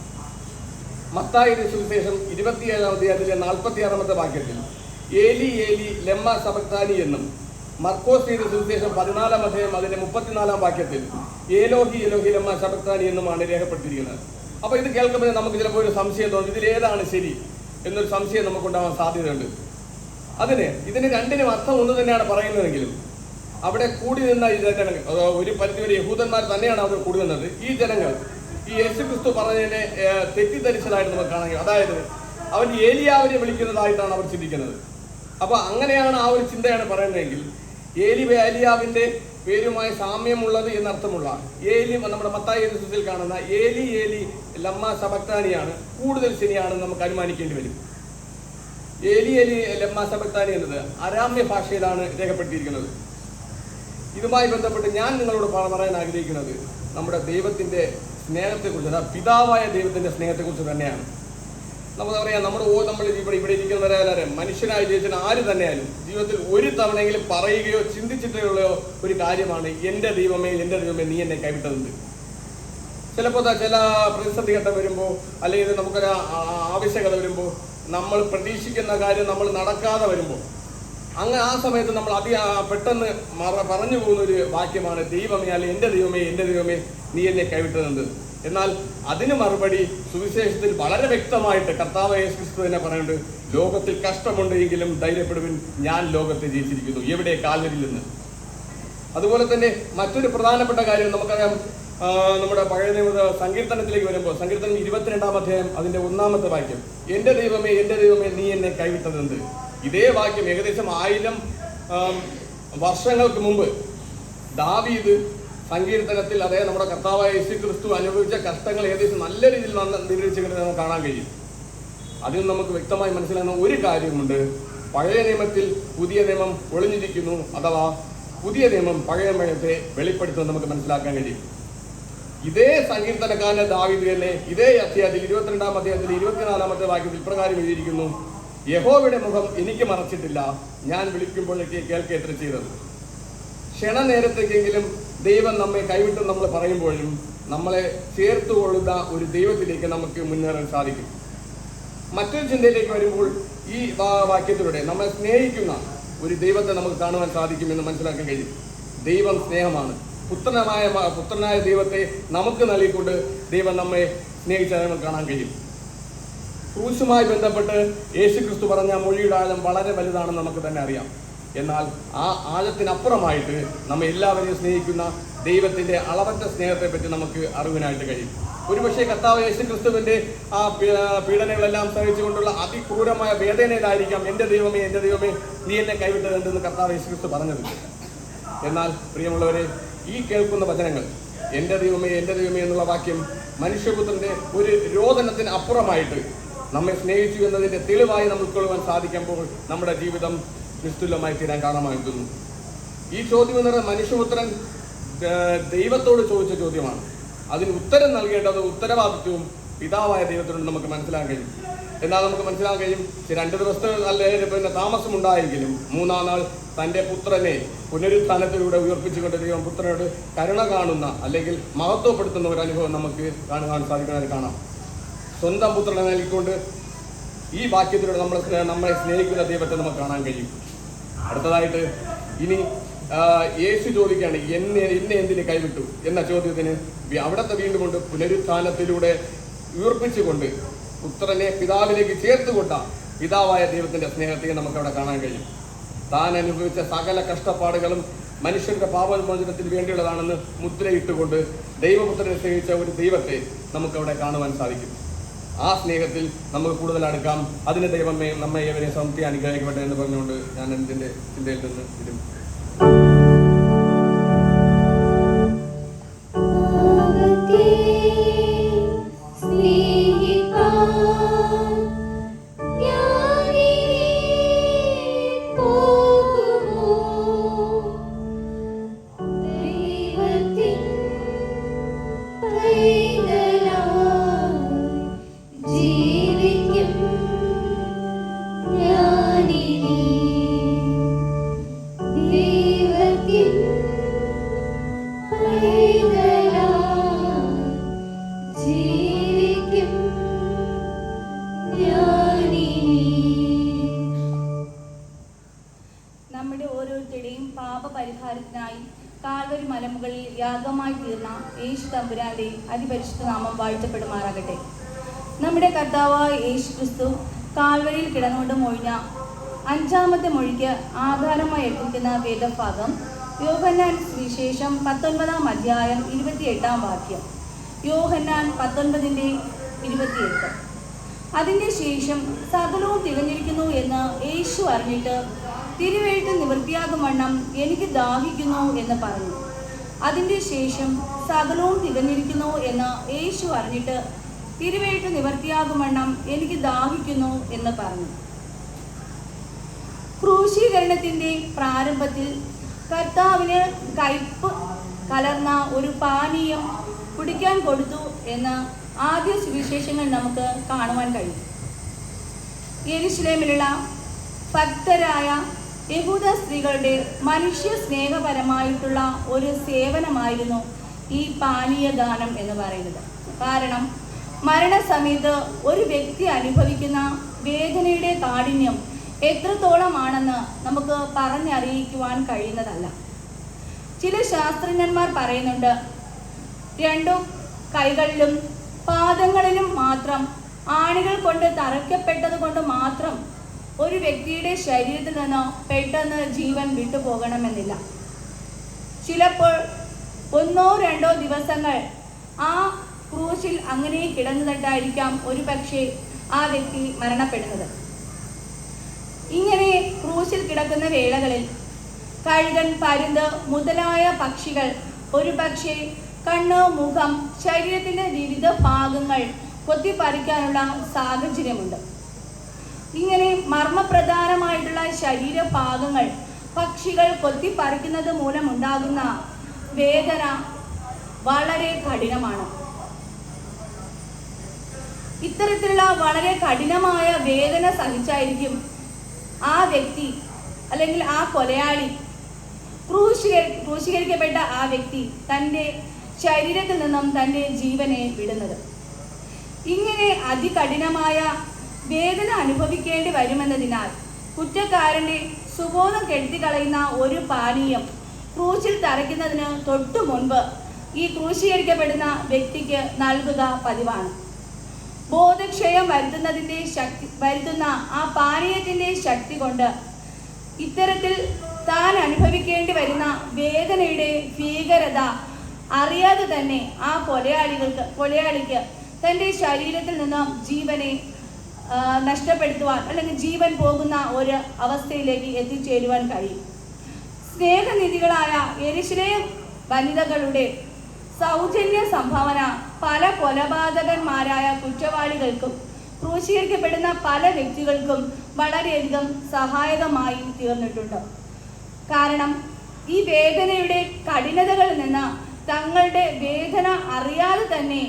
മത്തായി എഴുതിയ സുവിശേഷം 27-ാം അധ്യായത്തിലെ 46-ാമത്തെ വാക്യത്തിൽ ഏലി ഏലി ലമ്മ സബക്താനി എന്നും മർക്കോസ് എഴുതിയ സുവിശേഷം 14-ാം അധ്യായം അതിന്റെ 34-ാം വാക്യത്തിൽ ഏലോഹി ഏലോഹി ലമ്മ സബക്താനി എന്നുമാണ് രേഖപ്പെടുത്തിയിരിക്കുന്നത്. അപ്പോൾ ഇത് കേൾക്കുമ്പോൾ നമുക്ക് ചിലപ്പോൾ ഒരു സംശയം തോന്നും, ഇതിലേതാണ് ശരി എന്നൊരു സംശയം നമുക്കുണ്ടാവാൻ സാധ്യതയുണ്ട്. ഇതിന് രണ്ടിനും അർത്ഥം ഒന്ന് തന്നെയാണ് പറയുന്നതെങ്കിലും അവിടെ കൂടി നിന്ന ഈ ജനങ്ങൾ, ഒരു പരിധിവരെ യഹൂദന്മാർ തന്നെയാണ് അവിടെ കൂടി നിന്നത്. ഈ ജനങ്ങൾ ഈ യേശു ക്രിസ്തു പറഞ്ഞതിനെ തെറ്റിദ്ധരിച്ചതായിട്ട് നമുക്ക് കാണാൻ കഴിയും. അതായത് അവർ ഏലിയാവിനെ വിളിക്കുന്നതായിട്ടാണ് അവർ ചിന്തിക്കുന്നത്. അപ്പോൾ അങ്ങനെയാണ് ആ ഒരു ചിന്തയാണ് പറയുന്നതെങ്കിൽ ഏലിയാവിന്റെ പേരുമായി സാമ്യമുള്ളത് എന്നർത്ഥമുള്ള ഏലി നമ്മുടെ മത്തായി സുവിശേഷത്തിൽ കാണുന്ന ഏലി ഏലി ലമ്മ സബക്താനിയാണ് കൂടുതൽ ശരിയാണെന്ന് നമുക്ക് അനുമാനിക്കേണ്ടി വരും. ഏലി ഏലി ലമ്മാ സബക്താനി എന്നത് അരാമ്യ ഭാഷയിലാണ് രേഖപ്പെടുത്തിയിരിക്കുന്നത്. ഇതുമായി ബന്ധപ്പെട്ട് ഞാൻ നിങ്ങളോട് പറയാൻ ആഗ്രഹിക്കുന്നത് നമ്മുടെ ദൈവത്തിൻ്റെ സ്നേഹത്തെക്കുറിച്ച്, പിതാവായ ദൈവത്തിൻ്റെ സ്നേഹത്തെക്കുറിച്ച് തന്നെയാണ്. നമുക്കറിയാം, നമ്മൾ ഇവിടെ ഇരിക്കുന്നവരാരും മനുഷ്യനായി ജീവിച്ച ആര് തന്നെയായാലും ജീവിതത്തിൽ ഒരു തവണയെങ്കിലും പറയുകയോ ചിന്തിച്ചിട്ടുള്ളയോ ഒരു കാര്യമാണ് എൻ്റെ ദൈവമേ നീ എന്നെ കൈവിട്ടതുണ്ട്. ചിലപ്പോൾ ചില പ്രതിസന്ധി ഘട്ടം വരുമ്പോൾ അല്ലെങ്കിൽ നമുക്കൊരു ആവശ്യകത വരുമ്പോൾ നമ്മൾ പ്രതീക്ഷിക്കുന്ന കാര്യം നമ്മൾ നടക്കാതെ വരുമ്പോൾ അങ്ങനെ ആ സമയത്ത് നമ്മൾ പെട്ടെന്ന് പറഞ്ഞു പോകുന്ന ഒരു വാക്യമാണ് ദൈവമേ അല്ലെങ്കിൽ എൻ്റെ ദൈവമേ നീ എന്നെ കൈവിട്ടതുണ്ട്. എന്നാൽ അതിന് മറുപടി സുവിശേഷത്തിൽ വളരെ വ്യക്തമായിട്ട് കർത്താവ് യേശു ക്രിസ്തു തന്നെ പറയുന്നുണ്ട്, ലോകത്തിൽ കഷ്ടമുണ്ട് എങ്കിലും ധൈര്യപ്പെടുവിൻ, ഞാൻ ലോകത്തെ ജയിച്ചിരിക്കുന്നു. എവിടെ? കാൽവരിയിൽ നിന്ന്. അതുപോലെ തന്നെ മറ്റൊരു പ്രധാനപ്പെട്ട കാര്യം നമുക്കറിയാം, നമ്മുടെ പഴയ നിയമ സങ്കീർത്തനത്തിലേക്ക് വരുമ്പോൾ സങ്കീർത്തനം 22-ാം അധ്യായം അതിൻ്റെ 1-ാമത്തെ വാക്യം, എൻ്റെ ദൈവമേ നീ എന്നെ കൈവിട്ടതെന്ത്. ഇതേ വാക്യം ഏകദേശം 1000 വർഷങ്ങൾക്ക് മുമ്പ് ദാവീദ് സങ്കീർത്തനത്തിൽ അതായത് നമ്മുടെ കർത്താവായ യേശു ക്രിസ്തു അനുഭവിച്ച കഷ്ടങ്ങൾ ഏകദേശം നല്ല രീതിയിൽ നിർവഹിച്ചിട്ട് നമുക്ക് കാണാൻ കഴിയും. അതിൽ നമുക്ക് വ്യക്തമായി മനസ്സിലാകുന്ന ഒരു കാര്യമുണ്ട്, പഴയ നിയമത്തിൽ പുതിയ നിയമം ഒളിഞ്ഞിരിക്കുന്നു, അഥവാ പുതിയ നിയമം പഴയ നിയമത്തെ വെളിപ്പെടുത്തുന്നത് നമുക്ക് മനസ്സിലാക്കാൻ കഴിയും. ഇതേ സങ്കീർത്തനക്കാരൻ ദാവീദ് തന്നെ ഇതേ അധ്യായത്തിൽ 22-ാം അധ്യായത്തിൽ 24-ാമത്തെ വാക്യത്തിൽ ഇപ്രകാരം എഴുതിയിരിക്കുന്നു, യഹോവയുടെ മുഖം എനിക്ക് മറച്ചിട്ടില്ല, ഞാൻ വിളിക്കുമ്പോഴേക്ക് കേൾക്കെത്ര ചെയ്തത്. ക്ഷണനേരത്തേക്കെങ്കിലും ദൈവം നമ്മെ കൈവിട്ടും നമ്മൾ പറയുമ്പോഴും നമ്മളെ ചേർത്തുകൊള്ളുന്ന ഒരു ദൈവത്തിലേക്ക് നമുക്ക് മുന്നേറാൻ സാധിക്കും. മറ്റൊരു ചിന്തയിലേക്ക് വരുമ്പോൾ ഈ വാക്യത്തിലൂടെ നമ്മളെ സ്നേഹിക്കുന്ന ഒരു ദൈവത്തെ നമുക്ക് കാണുവാൻ സാധിക്കുമെന്ന് മനസ്സിലാക്കാൻ കഴിയും. ദൈവം സ്നേഹമാണ്. പുത്രനായ ദൈവത്തെ നമുക്ക് നൽകിക്കൊണ്ട് ദൈവം നമ്മെ സ്നേഹിച്ചതായി നമുക്ക് കാണാൻ കഴിയും. ക്രൂശുമായി ബന്ധപ്പെട്ട് യേശു ക്രിസ്തു പറഞ്ഞ മൊഴിയുടെ ആഴം വളരെ വലുതാണെന്ന് നമുക്ക് തന്നെ അറിയാം. എന്നാൽ ആ ആഴത്തിനപ്പുറമായിട്ട് നമ്മെ എല്ലാവരെയും സ്നേഹിക്കുന്ന ദൈവത്തിൻ്റെ അളവറ്റ സ്നേഹത്തെ പറ്റി നമുക്ക് അറിവിനായിട്ട് കഴിയും. ഒരുപക്ഷെ കർത്താവ് യേശു ക്രിസ്തുവിൻ്റെ ആ പീഡനങ്ങളെല്ലാം സഹിച്ചുകൊണ്ടുള്ള അതിക്രൂരമായ വേദനയിലായിരിക്കാം എൻ്റെ ദൈവമേ നീ എന്നെ കൈവിട്ടതെന്ന് കർത്താവ് യേശു ക്രിസ്തു പറഞ്ഞത്. എന്നാൽ പ്രിയമുള്ളവരെ, ഈ കേൾക്കുന്ന വചനങ്ങൾ എൻ്റെ ദൈവമേ എന്നുള്ള വാക്യം മനുഷ്യപുത്രൻ്റെ ഒരു രോദനത്തിന് അപ്പുറമായിട്ട് നമ്മെ സ്നേഹിച്ചു എന്നതിൻ്റെ തെളിവായി നമുക്ക് ഉൾക്കൊള്ളുവാൻ സാധിക്കുമ്പോൾ നമ്മുടെ ജീവിതം നിസ്തുലമായി തീരാൻ കാരണമാകുന്നു. ഈ ചോദ്യം എന്ന് പറയുന്നത് മനുഷ്യപുത്രൻ ദൈവത്തോട് ചോദിച്ച ചോദ്യമാണ്. അതിന് ഉത്തരം നൽകേണ്ടത് ഉത്തരവാദിത്വവും പിതാവായ ദൈവത്തിനോട് നമുക്ക് മനസ്സിലാക്കാൻ കഴിയും. എന്നാൽ നമുക്ക് മനസ്സിലാക്കാൻ കഴിയും 2 ദിവസത്തെ നല്ല താമസമുണ്ടായെങ്കിലും 3-ാം നാൾ തൻ്റെ പുത്രനെ പുനരുത്ഥാനത്തിലൂടെ ഉയർപ്പിച്ചുകൊണ്ട് ദൈവം പുത്രനോട് കരുണ കാണുന്ന അല്ലെങ്കിൽ മഹത്വപ്പെടുത്തുന്ന ഒരു അനുഭവം നമുക്ക് കാണുവാൻ സാധിക്കുന്നതായി കാണാം. സ്വന്തം പുത്രനെ നൽകിക്കൊണ്ട് ഈ വാക്യത്തിലൂടെ നമ്മളെ സ്നേഹിക്കുന്ന ദൈവത്തെ നമുക്ക് കാണാൻ കഴിയും. അടുത്തതായിട്ട് ഇനി യേശു ചോദിക്കുകയാണ്, എന്നെ എന്തിന് കൈവിട്ടു എന്ന ചോദ്യത്തിന് അവിടത്തെ വീണ്ടും കൊണ്ട് പുനരുത്ഥാനത്തിലൂടെ ഉയർപ്പിച്ചുകൊണ്ട് പുത്രനെ പിതാവിലേക്ക് ചേർത്തുകൊണ്ട പിതാവായ ദൈവത്തിൻ്റെ സ്നേഹത്തെ നമുക്കവിടെ കാണാൻ കഴിയും. താൻ അനുഭവിച്ച സകല കഷ്ടപ്പാടുകളും മനുഷ്യരുടെ പാപവിമോചനത്തിന് വേണ്ടിയുള്ളതാണെന്ന് മുദ്രയിട്ടുകൊണ്ട് ദൈവപുത്രനെ സ്നേഹിച്ച ഒരു ദൈവത്തെ നമുക്കവിടെ കാണുവാൻ സാധിക്കും. ആ സ്നേഹത്തിൽ നമുക്ക് കൂടുതൽ അടുക്കാം. അതിന് ദൈവമേ നമ്മെ ഏവരെ സമൃദ്ധി അനുഗ്രഹിക്കട്ടെ എന്ന് പറഞ്ഞുകൊണ്ട് ഞാൻ എൻ്റെ ചിന്തയിൽ നിന്ന് ഇതും നമ്മുടെ ഓരോരുത്തരുടെയും പാപപരിഹാരത്തിനായി കാൽവരി മലമുകളിൽ യാഗമായി തീർന്ന യേശു തമ്പുരാന്റെ അതിപരിശുദ്ധ നാമം വാഴ്ത്തപ്പെടുമാറാകട്ടെ. നമ്മുടെ കർത്താവായ യേശു ക്രിസ്തു കാൽവരിയിൽ കിടന്നുകൊണ്ട് മൊഴിഞ്ഞ 5-ാമത്തെ മൊഴിക്ക് ആധാരമായി എടുത്തിരിക്കുന്ന വേദഭാഗം യോഹന്നാൻ സുവിശേഷം 19-ാം അധ്യായം 28-ാം വാക്യം. യോഹന്നാൻ 19:28. അതിൻ്റെ ശേഷം സകലവും തികഞ്ഞിരിക്കുന്നു എന്ന് യേശു അറിഞ്ഞിട്ട് തിരുവെഴുത്ത് നിവൃത്തിയാകും വണ്ണം എനിക്ക് ദാഹിക്കുന്നു എന്ന് പറഞ്ഞു. അതിൻ്റെ ശേഷം സകലവും തികഞ്ഞിരിക്കുന്നു എന്ന് യേശു അറിഞ്ഞിട്ട് തിരുവെഴുത്ത് നിവൃത്തിയാകും വണ്ണം എനിക്ക് ദാഹിക്കുന്നു എന്ന് പറഞ്ഞു. ക്രൂശീകരണത്തിൻ്റെ പ്രാരംഭത്തിൽ കർത്താവിന് കയ്പ് കലർന്ന ഒരു പാനീയം കുടിക്കാൻ കൊടുത്തു എന്ന് ആദ്യ സുവിശേഷങ്ങൾ നമുക്ക് കാണുവാൻ കഴിയും. യെരുശലേമിലുള്ള ഭക്തരായ യഹൂദ സ്ത്രീകളുടെ മനുഷ്യ സ്നേഹപരമായിട്ടുള്ള ഒരു സേവനമായിരുന്നു ഈ പാനീയദാനം എന്ന് പറയുന്നത്. കാരണം മരണസമയത്ത് ഒരു വ്യക്തി അനുഭവിക്കുന്ന വേദനയുടെ കാഠിന്യം എത്രത്തോളമാണെന്ന് നമുക്ക് പറഞ്ഞറിയിക്കുവാൻ കഴിയുന്നതല്ല. ചില ശാസ്ത്രജ്ഞന്മാർ പറയുന്നുണ്ട്, 2 കൈകളിലും പാദങ്ങളിലും മാത്രം ആണികൾ കൊണ്ട് തറയ്ക്കപ്പെട്ടത് കൊണ്ട് മാത്രം ഒരു വ്യക്തിയുടെ ശരീരത്തിൽ നിന്ന് പെട്ടെന്ന് ജീവൻ വിട്ടുപോകണമെന്നില്ല. ചിലപ്പോൾ 1-2 ദിവസങ്ങൾ ആ ക്രൂശിൽ അങ്ങനെ കിടന്നതായിട്ടായിരിക്കാം ഒരു പക്ഷേ ആ വ്യക്തി മരണപ്പെടുന്നത്. ഇങ്ങനെ ക്രൂശിൽ കിടക്കുന്ന വേളകളിൽ കഴുകൻ, പരുന്ത് മുതലായ പക്ഷികൾ ഒരു പക്ഷേ കണ്ണ്, മുഖം, ശരീരത്തിൻ്റെ വിവിധ ഭാഗങ്ങൾ കൊത്തിപ്പറിക്കാനുള്ള സാഹചര്യമുണ്ട്. ഇങ്ങനെ മർമ്മപ്രധാനമായിട്ടുള്ള ശരീരഭാഗങ്ങൾ പക്ഷികൾ കൊത്തിപ്പറിക്കുന്നത് മൂലമുണ്ടാകുന്ന വേദന വളരെ കഠിനമാണ്. ഇത്തരത്തിലുള്ള വളരെ കഠിനമായ വേദന സഹിച്ചായിരിക്കും ആ വ്യക്തി അല്ലെങ്കിൽ ആ കൊലയാളി, ക്രൂശീകരിക്കപ്പെട്ട ആ വ്യക്തി തൻ്റെ ശരീരത്തിൽ നിന്നും തൻ്റെ ജീവനെ വിടുന്നത്. ഇങ്ങനെ അതികഠിനമായ വേദന അനുഭവിക്കേണ്ടി വരുമെന്നതിനാൽ കുറ്റക്കാരൻ്റെ സുബോധം കെടുത്തിക്കളയുന്ന ഒരു പാനീയം ക്രൂശിൽ തറയ്ക്കുന്നതിന് തൊട്ടു മുൻപ് ഈ ക്രൂശീകരിക്കപ്പെടുന്ന വ്യക്തിക്ക് നൽകുക പതിവാണ്. ബോധക്ഷയം വരുത്തുന്ന ആ പാനീയത്തിൻ്റെ ശക്തി കൊണ്ട് ഇത്തരത്തിൽ താൻ അനുഭവിക്കേണ്ടി വരുന്ന വേദനയുടെ ഭീകരത അറിയാതെ തന്നെ ആ കൊലയാളിക്ക് തൻ്റെ ശരീരത്തിൽ നിന്നും ജീവനെ നഷ്ടപ്പെടുത്തുവാൻ അല്ലെങ്കിൽ ജീവൻ പോകുന്ന ഒരു അവസ്ഥയിലേക്ക് എത്തിച്ചേരുവാൻ കഴിയും. സ്നേഹനിധികളായ യെരുശലേം വനിതകളുടെ സൗജന്യ സംഭാവന പല കൊലപാതകന്മാരായ കുറ്റവാളികൾക്കും ക്രൂശീകരിക്കപ്പെടുന്ന പല വ്യക്തികൾക്കും വളരെയധികം സഹായകമായി തീർന്നിട്ടുണ്ട്. കാരണം ഈ വേദനയുടെ കഠിനതകളിൽ നിന്ന് തങ്ങളുടെ വേദന അറിയാതെ തന്നെ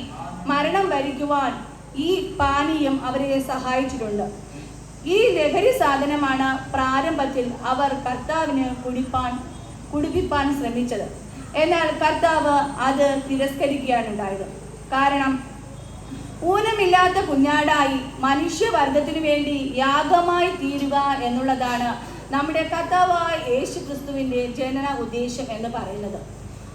മരണം വരിക്കുവാൻ ഈ പാനീയം അവരെ സഹായിച്ചിട്ടുണ്ട്. ഈ ലഹരി സാധനമാണ് പ്രാരംഭത്തിൽ അവർ കർത്താവിന് കുടിപ്പിപ്പാൻ ശ്രമിച്ചത്. എന്നാൽ കർത്താവ് അത് തിരസ്കരിക്കുകയാണ് ഉണ്ടായത്. കാരണം ഊനമില്ലാത്ത കുഞ്ഞാടായി മനുഷ്യവർഗത്തിനു വേണ്ടി യാഗമായി തീരുക എന്നുള്ളതാണ് നമ്മുടെ കർത്താവായ യേശു ക്രിസ്തുവിൻ്റെ ജനന ഉദ്ദേശം എന്ന് പറയുന്നത്.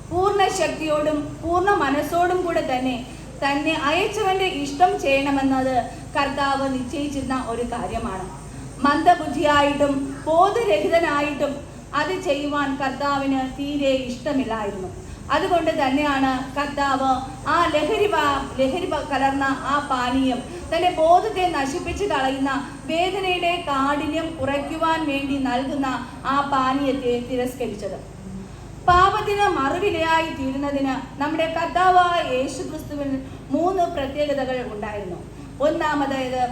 പൂർണ്ണ ശക്തിയോടും പൂർണ്ണ മനസ്സോടും കൂടെ തന്നെ അയച്ചവൻ്റെ ഇഷ്ടം ചെയ്യണമെന്നത് കർത്താവ് നിശ്ചയിച്ചിരുന്ന ഒരു കാര്യമാണ്. മന്ദബുദ്ധിയായിട്ടും ബോധരഹിതനായിട്ടും അത് ചെയ്യുവാൻ കർത്താവിന് തീരെ ഇഷ്ടമില്ലായിരുന്നു. അതുകൊണ്ട് തന്നെയാണ് കർത്താവ് ആ ലഹരി കലർന്ന ആ പാനീയം തൻ്റെ ബോധത്തെ നശിപ്പിച്ച് കളയുന്ന വേദനയുടെ കാഠിന്യം കുറയ്ക്കുവാൻ വേണ്ടി നൽകുന്ന ആ പാനീയത്തെ തിരസ്കരിച്ചത്. പാപത്തിന് മറുവിലയായി തീരുന്നതിന് നമ്മുടെ കർത്താവായ യേശു ക്രിസ്തുവിൽ 3 പ്രത്യേകതകൾ ഉണ്ടായിരുന്നു. ഒന്നാമത്തേത്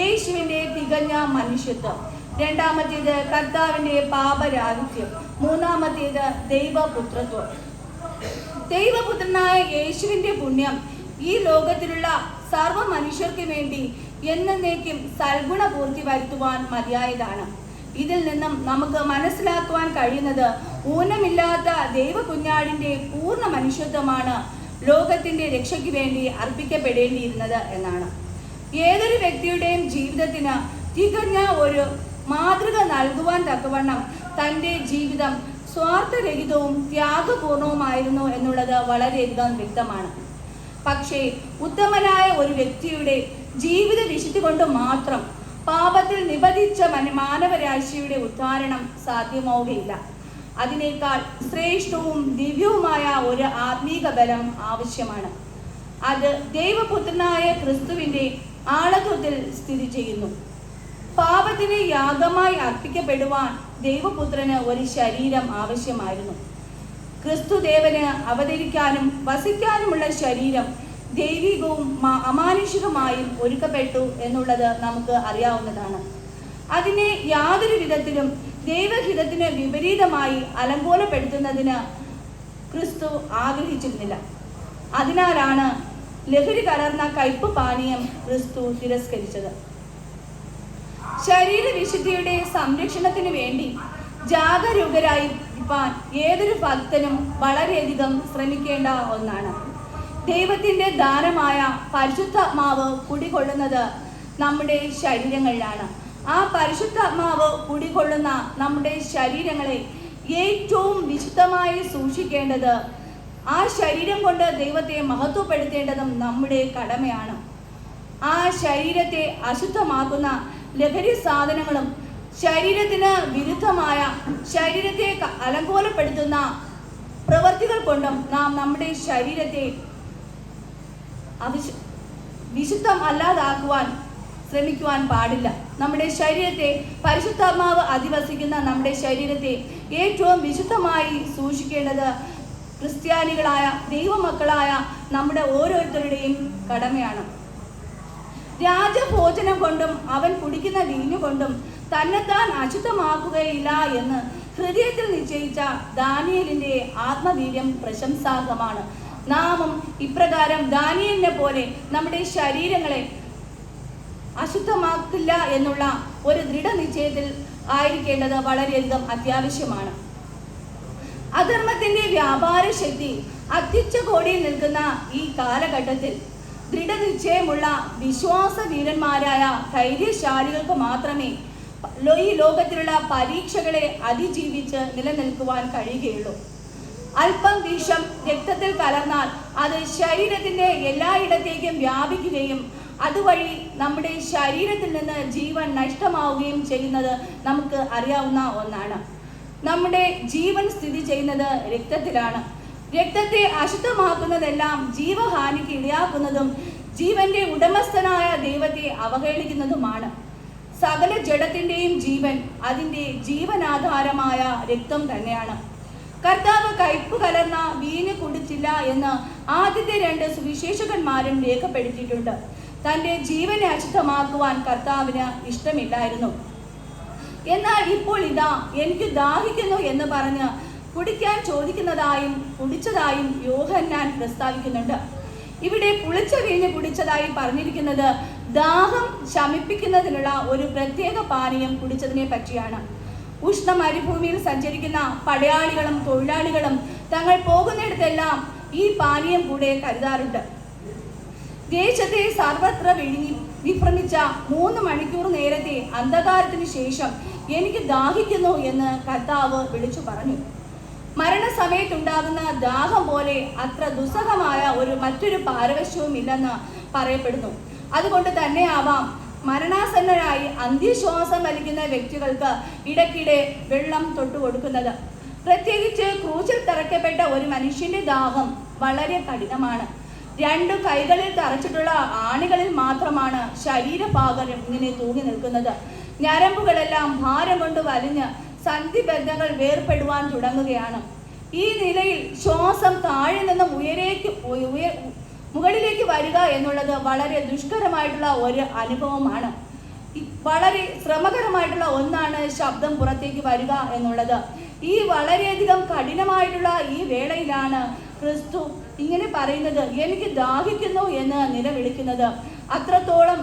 യേശുവിൻ്റെ തികഞ്ഞ മനുഷ്യത്വം, രണ്ടാമത്തേത് കർത്താവിൻ്റെ പാപരാഹിത്യം, മൂന്നാമത്തേത് ദൈവപുത്രത്വം. ദൈവപുത്രനായ യേശുവിൻ്റെ പുണ്യം ഈ ലോകത്തിലുള്ള സർവ്വ മനുഷ്യർക്ക് വേണ്ടി എന്നേക്കും സൽഗുണപൂർത്തി വരുത്തുവാൻ മതിയായതാണ്. ഇതിൽ നിന്നും നമുക്ക് മനസ്സിലാക്കുവാൻ കഴിയുന്നത് ഊനമില്ലാത്ത ദൈവകുഞ്ഞാടിൻ്റെ പൂർണ്ണ മനുഷ്യത്വമാണ് ലോകത്തിൻ്റെ രക്ഷയ്ക്ക് വേണ്ടി അർപ്പിക്കപ്പെടേണ്ടിയിരുന്നത് എന്നാണ്. ഏതൊരു വ്യക്തിയുടെയും ജീവിതത്തിന് തികഞ്ഞ ഒരു മാതൃക നൽകുവാൻ തക്കവണ്ണം തൻ്റെ ജീവിതം സ്വാർത്ഥരഹിതവും ത്യാഗപൂർണവുമായിരുന്നു എന്നുള്ളത് വളരെയധികം വ്യക്തമാണ്. പക്ഷേ ഉത്തമനായ ഒരു വ്യക്തിയുടെ ജീവിത വിശുദ്ധി കൊണ്ട് മാത്രം പാപത്തിൽ നിബന്ധിച്ച മാനവരാശിയുടെ ഉദ്ധാരണം സാധ്യമാവുകയില്ല. അതിനേക്കാൾ ശ്രേഷ്ഠവും ദിവ്യവുമായ ഒരു ആത്മീക ബലം ആവശ്യമാണ്. അത് ദൈവപുത്രനായ ക്രിസ്തുവിൻ്റെ ആളത്വത്തിൽ സ്ഥിതി ചെയ്യുന്നു. പാപത്തിന് യാഗമായി അർപ്പിക്കപ്പെടുവാൻ ദൈവപുത്രന് ഒരു ശരീരം ആവശ്യമായിരുന്നു. ക്രിസ്തുദേവന് അവതരിക്കാനും വസിക്കാനുമുള്ള ശരീരം ദൈവികവും അമാനുഷികമായും ഒരുക്കപ്പെട്ടു എന്നുള്ളത് നമുക്ക് അറിയാവുന്നതാണ്. അതിനെ യാതൊരു വിധത്തിലും ദൈവഹിതത്തിന് വിപരീതമായി അലങ്കോലപ്പെടുത്തുന്നതിന് ക്രിസ്തു ആഗ്രഹിച്ചിരുന്നില്ല. അതിനാലാണ് ലഹരി കലർന്ന കയ്പ് പാനീയം ക്രിസ്തു തിരസ്കരിച്ചത്. ശരീരവിശുദ്ധിയുടെ സംരക്ഷണത്തിന് വേണ്ടി ജാഗരൂകരായിരിക്കാൻ ഏതൊരു ഭക്തനും വളരെയധികം ശ്രമിക്കേണ്ട ഒന്നാണ്. ദൈവത്തിൻ്റെ ദാനമായ പരിശുദ്ധാത്മാവ് കുടികൊള്ളുന്നത് നമ്മുടെ ശരീരങ്ങളിലാണ്. ആ പരിശുദ്ധാത്മാവ് കുടികൊള്ളുന്ന നമ്മുടെ ശരീരങ്ങളെ ഏറ്റവും വിശുദ്ധമായി സൂക്ഷിക്കേണ്ടത്, ആ ശരീരം കൊണ്ട് ദൈവത്തെ മഹത്വപ്പെടുത്തേണ്ടതും നമ്മുടെ കടമയാണ്. ആ ശരീരത്തെ അശുദ്ധമാക്കുന്ന ലഹരി സാധനങ്ങളും ശരീരത്തിന് വിരുദ്ധമായ, ശരീരത്തെ അലങ്കോലപ്പെടുത്തുന്ന പ്രവൃത്തികൾ കൊണ്ടും നാം നമ്മുടെ ശരീരത്തെ വിശുദ്ധം അല്ലാതാക്കുവാൻ ശ്രമിക്കുവാൻ പാടില്ല. നമ്മുടെ ശരീരത്തെ, പരിശുദ്ധാത്മാവ് അധിവസിക്കുന്ന നമ്മുടെ ശരീരത്തെ ഏറ്റവും വിശുദ്ധമായി സൂക്ഷിക്കേണ്ടത് ക്രിസ്ത്യാനികളായ ദൈവമക്കളായ നമ്മുടെ ഓരോരുത്തരുടെയും കടമയാണ്. രാജഭോജനം കൊണ്ടും അവൻ കുടിക്കുന്ന വീഞ്ഞുകൊണ്ടും തന്നെത്താൻ അശുദ്ധമാക്കുകയില്ല എന്ന് ഹൃദയത്തിൽ നിശ്ചയിച്ച ദാനിയേലിൻ്റെ ആത്മവീര്യം പ്രശംസാർഹമാണ്. നാമും ഇപ്രകാരം ദാനിയേലിനെ പോലെ നമ്മുടെ ശരീരങ്ങളെ അശുദ്ധമാക്കില്ല എന്നുള്ള ഒരു ദൃഢനിശ്ചയത്തിൽ ആയിരിക്കേണ്ടത് വളരെയധികം അത്യാവശ്യമാണ്. അധർമ്മത്തിന്റെ വ്യാപാര ശക്തി അത്യുച്ചകോടിയിൽ നിൽക്കുന്ന ഈ കാലഘട്ടത്തിൽ ദൃഢനിശ്ചയമുള്ള വിശ്വാസ വീരന്മാരായ ധൈര്യശാലികൾക്ക് മാത്രമേ ഈ ലോകത്തിലുള്ള പരീക്ഷകളെ അതിജീവിച്ച് നിലനിൽക്കുവാൻ കഴിയുകയുള്ളൂ. അല്പം വിഷം രക്തത്തിൽ കലർന്നാൽ അത് ശരീരത്തിന്റെ എല്ലായിടത്തേക്കും വ്യാപിക്കുകയും അതുവഴി നമ്മുടെ ശരീരത്തിൽ നിന്ന് ജീവൻ നഷ്ടമാവുകയും ചെയ്യുന്നത് നമുക്ക് അറിയാവുന്ന ഒന്നാണ്. നമ്മുടെ ജീവൻ സ്ഥിതി ചെയ്യുന്നത് രക്തത്തിലാണ്. രക്തത്തെ അശുദ്ധമാക്കുന്നതെല്ലാം ജീവഹാനിക്ക് ഇടയാക്കുന്നതും ജീവന്റെ ഉടമസ്ഥനായ ദൈവത്തെ അവഹേളിക്കുന്നതുമാണ്. സകല ജഡത്തിൻ്റെയും ജീവൻ അതിൻ്റെ ജീവനാധാരമായ രക്തം തന്നെയാണ്. കർത്താവ് കയ്പ് കലർന്ന വീഞ്ഞ് കുടിച്ചില്ല എന്ന് ആദ്യത്തെ 2 സുവിശേഷകന്മാരും രേഖപ്പെടുത്തിയിട്ടുണ്ട്. തൻ്റെ ജീവനെ അശുദ്ധമാക്കുവാൻ കർത്താവിന് ഇഷ്ടമില്ലായിരുന്നു. എന്നാൽ ഇപ്പോൾ ഇതാ എനിക്ക് ദാഹിക്കുന്നു എന്ന് പറഞ്ഞ് കുടിക്കാൻ ചോദിക്കുന്നതായും കുടിച്ചതായും യോഹന്നാൻ പ്രസ്താവിക്കുന്നുണ്ട്. ഇവിടെ പുളിച്ച വീഞ്ഞ് കുടിച്ചതായി പറഞ്ഞിരിക്കുന്നത് ദാഹം ശമിപ്പിക്കുന്നതിനുള്ള ഒരു പ്രത്യേക പാനീയം കുടിച്ചതിനെ പറ്റിയാണ്. ഉഷ്ണ മരുഭൂമിയിൽ സഞ്ചരിക്കുന്ന പടയാളികളും തൊഴിലാളികളും തങ്ങൾ പോകുന്നിടത്തെല്ലാം ഈ പാനീയം കൂടെ കരുതാറുണ്ട്. ദേശത്തെ സർവത്ര വിഭ്രമിച്ച 3 മണിക്കൂർ നേരത്തെ അന്ധകാരത്തിന് ശേഷം എനിക്ക് ദാഹിക്കുന്നു എന്ന് കർത്താവ് വിളിച്ചു പറഞ്ഞു. മരണസമയത്തുണ്ടാകുന്ന ദാഹം പോലെ അത്ര ദുസ്സഹമായ മറ്റൊരു പാരവശ്യവും ഇല്ലെന്ന് പറയപ്പെടുന്നു. അതുകൊണ്ട് തന്നെ ആവാം മരണാസന്നരായി അന്ത്യശ്വാസം വലിക്കുന്ന വ്യക്തികൾക്ക് ഇടയ്ക്കിടെ വെള്ളം തൊട്ടുകൊടുക്കുന്നത്. പ്രത്യേകിച്ച് ക്രൂശിൽ തറയ്ക്കപ്പെട്ട ഒരു മനുഷ്യന്റെ ദാഹം വളരെ കഠിനമാണ്. 2 കൈകളിൽ തറച്ചിട്ടുള്ള ആണികളിൽ മാത്രമാണ് ശരീരഭാഗം ഇങ്ങനെ തൂങ്ങി നിൽക്കുന്നത്. ഞരമ്പുകളെല്ലാം ഭാരം കൊണ്ട് വലിഞ്ഞ് സന്ധിബന്ധങ്ങൾ വേർപ്പെടുവാൻ തുടങ്ങുകയാണ്. ഈ നിലയിൽ ശ്വാസം താഴെ നിന്നും മുകളിലേക്ക് വരിക എന്നുള്ളത് വളരെ ദുഷ്കരമായിട്ടുള്ള ഒരു അനുഭവമാണ്. വളരെ ശ്രമകരമായിട്ടുള്ള ഒന്നാണ് ശബ്ദം പുറത്തേക്ക് വരിക എന്നുള്ളത്. ഈ വളരെയധികം കഠിനമായിട്ടുള്ള ഈ വേളയിലാണ് ക്രിസ്തു ഇങ്ങനെ പറയുന്നത്, എനിക്ക് ദാഹിക്കുന്നു എന്ന് നിലവിളിക്കുന്നത്. അത്രത്തോളം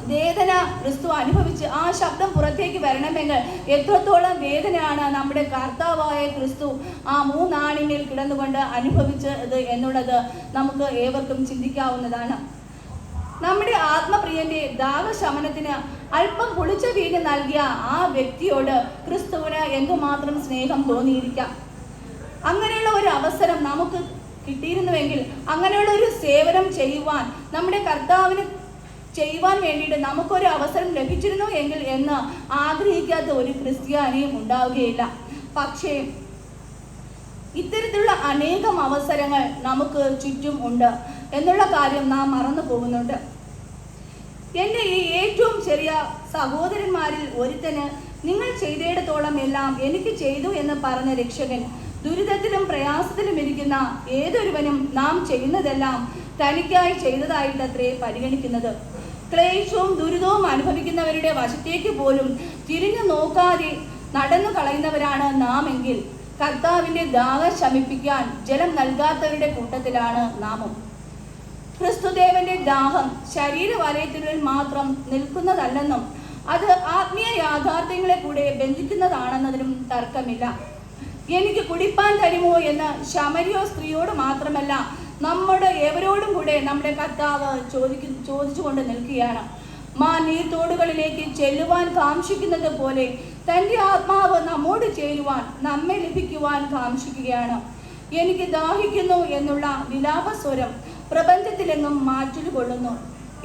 വേദന ക്രിസ്തു അനുഭവിച്ച് ആ ശബ്ദം പുറത്തേക്ക് വരണമെങ്കിൽ എത്രത്തോളം വേദനയാണ് നമ്മുടെ കർത്താവായ ക്രിസ്തു ആ 3 ആണിമേൽ കിടന്നുകൊണ്ട് അനുഭവിച്ചത് എന്നുള്ളത് നമുക്ക് ഏവർക്കും ചിന്തിക്കാവുന്നതാണ്. നമ്മുടെ ആത്മപ്രിയന്റെ ദാഹശമനത്തിന് അല്പം പുളിച്ച വീഞ്ഞ് നൽകിയ ആ വ്യക്തിയോട് ക്രിസ്തുവിന് എന്തുമാത്രം സ്നേഹം തോന്നിയിരിക്കാം. അങ്ങനെയുള്ള ഒരു അവസരം നമുക്ക് കിട്ടിയിരുന്നുവെങ്കിൽ, അങ്ങനെയുള്ള ഒരു സേവനം ചെയ്യുവാൻ നമ്മുടെ കർത്താവിന് ചെയ്യുവാൻ വേണ്ടിയിട്ട് നമുക്കൊരു അവസരം ലഭിച്ചിരുന്നു എങ്കിൽ എന്ന് ആഗ്രഹിക്കാത്ത ഒരു ക്രിസ്ത്യാനിയും ഉണ്ടാവുകയില്ല. പക്ഷേ ഇത്തരത്തിലുള്ള അനേകം അവസരങ്ങൾ നമുക്ക് ചുറ്റും ഉണ്ട് എന്നുള്ള കാര്യം നാം മറന്നു പോകുന്നുണ്ട്. എൻ്റെ ഈ ഏറ്റവും ചെറിയ സഹോദരന്മാരിൽ ഒരുത്തന് നിങ്ങൾ ചെയ്തിടത്തോളം എല്ലാം എനിക്ക് ചെയ്തു എന്ന് പറഞ്ഞ രക്ഷകൻ ദുരിതത്തിലും പ്രയാസത്തിലും ഇരിക്കുന്ന ഏതൊരുവനും നാം ചെയ്യുന്നതെല്ലാം തനിക്കായി ചെയ്തതായിട്ടത്രേ പരിഗണിക്കുന്നത്. ക്ലേശവും ദുരിതവും അനുഭവിക്കുന്നവരുടെ വശത്തേക്ക് പോലും തിരിഞ്ഞു നോക്കാതെ നടന്നു കളയുന്നവരാണ് നാം എങ്കിൽ കർത്താവിൻ്റെ ദാഹം ശമിപ്പിക്കാൻ ജലം നൽകാത്തവരുടെ കൂട്ടത്തിലാണ് നാമും. ക്രിസ്തുദേവന്റെ ദാഹം ശരീരവലയത്തിനുള്ളിൽ മാത്രം നിൽക്കുന്നതല്ലെന്നും അത് ആത്മീയ യാഥാർത്ഥ്യങ്ങളെ കൂടെ ബന്ധിക്കുന്നതാണെന്നതിനും തർക്കമില്ല. എനിക്ക് കുടിപ്പാൻ തരുമോ എന്ന് ശമരിയോ സ്ത്രീയോട് മാത്രമല്ല, നമ്മുടെ ഏവരോടും കൂടെ നമ്മുടെ കർത്താവ് ചോദിച്ചുകൊണ്ട് നിൽക്കുകയാണ്. നീർത്തോടുകളിലേക്ക് ചെല്ലുവാൻ കാംക്ഷിക്കുന്നത് പോലെ തൻ്റെ ആത്മാവ് നമ്മോട് ചേരുവാൻ, നമ്മെ ലഭിക്കുവാൻ കാംക്ഷിക്കുകയാണ്. എനിക്ക് ദാഹിക്കുന്നു എന്നുള്ള വിലാപസ്വരം പ്രപഞ്ചത്തിലെങ്ങും മാറ്റൽ കൊള്ളുന്നു.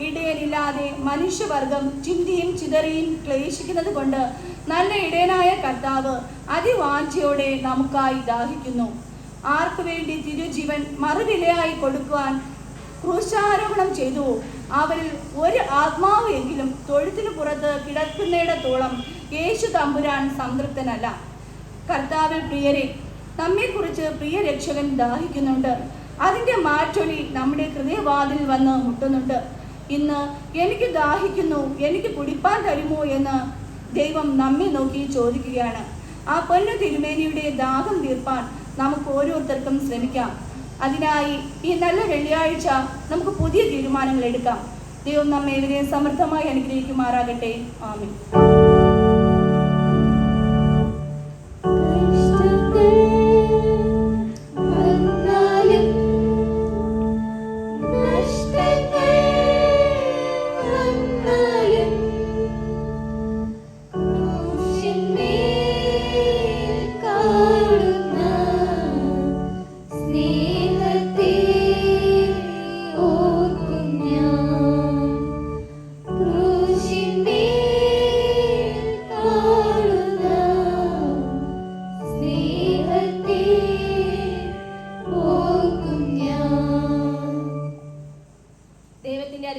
ഇടയനില്ലാതെ മനുഷ്യവർഗം ചിന്തിയും ചിതറിയും ക്ലേശിക്കുന്നത് കൊണ്ട് നല്ല ഇടയനായ കർത്താവ് അതിവാഞ്ചയോടെ നമുക്കായി ദാഹിക്കുന്നു. ആർക്കു വേണ്ടി തിരുജീവൻ മറുവിലയായി കൊടുക്കുവാൻ ക്രൂശാരോഹണം ചെയ്തു, അവരിൽ ഒരു ആത്മാവ് എങ്കിലും തൊഴുത്തിനു പുറത്ത് കിടക്കുന്നിടത്തോളം യേശു തമ്പുരാൻ സംതൃപ്തനല്ല. കർത്താവിൽ പ്രിയരെ, നമ്മെക്കുറിച്ച് പ്രിയ രക്ഷകൻ ദാഹിക്കുന്നുണ്ട്. അതിൻ്റെ മാറ്റൊലി നമ്മുടെ ഹൃദയവാതിൽ വന്ന് മുട്ടുന്നുണ്ട്. ഇന്ന് എനിക്ക് ദാഹിക്കുന്നു, എനിക്ക് കുടിപ്പാൻ തരുമോ എന്ന് ദൈവം നമ്മെ നോക്കി ചോദിക്കുകയാണ്. ആ പൊന്നു തിരുമേനിയുടെ ദാഹം തീർപ്പാൻ നമുക്ക് ഓരോരുത്തർക്കും ശ്രമിക്കാം. അതിനായി ഈ നല്ല വെള്ളിയാഴ്ച നമുക്ക് പുതിയ തീരുമാനങ്ങൾ എടുക്കാം. ദൈവം നമ്മെ ഇവരെ സമൃദ്ധമായി അനുഗ്രഹിക്കുമാറാകട്ടെ. ആമേൻ.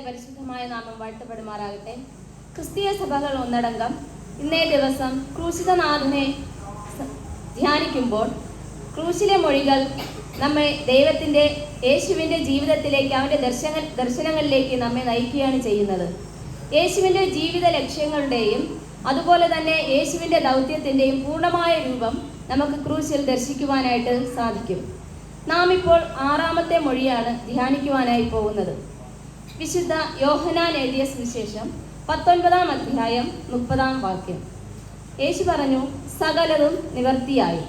പരിശുദ്ധമായ നാമം വാഴ്ത്തപ്പെടുമാറാകട്ടെ. ക്രിസ്തീയ സഭകൾ ഒന്നടങ്കം ഇന്നേ ദിവസം ക്രൂശിതനാഥനെ ധ്യാനിക്കുമ്പോൾ ക്രൂശിലെ മൊഴികൾ നമ്മെ യേശുവിൻ്റെ ജീവിതത്തിലേക്ക്, അവൻ്റെ ദർശനങ്ങളിലേക്ക് നമ്മെ നയിക്കുകയാണ് ചെയ്യുന്നത്. യേശുവിൻ്റെ ജീവിത ലക്ഷ്യങ്ങളുടെയും അതുപോലെ തന്നെ യേശുവിൻ്റെ ദൗത്യത്തിൻ്റെയും പൂർണ്ണമായ രൂപം നമുക്ക് ക്രൂശിൽ ദർശിക്കുവാനായിട്ട് സാധിക്കും. നാം ഇപ്പോൾ 6ാമത്തെ മൊഴിയാണ് ധ്യാനിക്കുവാനായി പോകുന്നത്. വിശുദ്ധ യോഹന്നാൻ എഴുതിയ സുവിശേഷം 19-ാം അധ്യായം 30-ാം വാക്യം. യേശു പറഞ്ഞു, സകലതും നിവർത്തിയായി.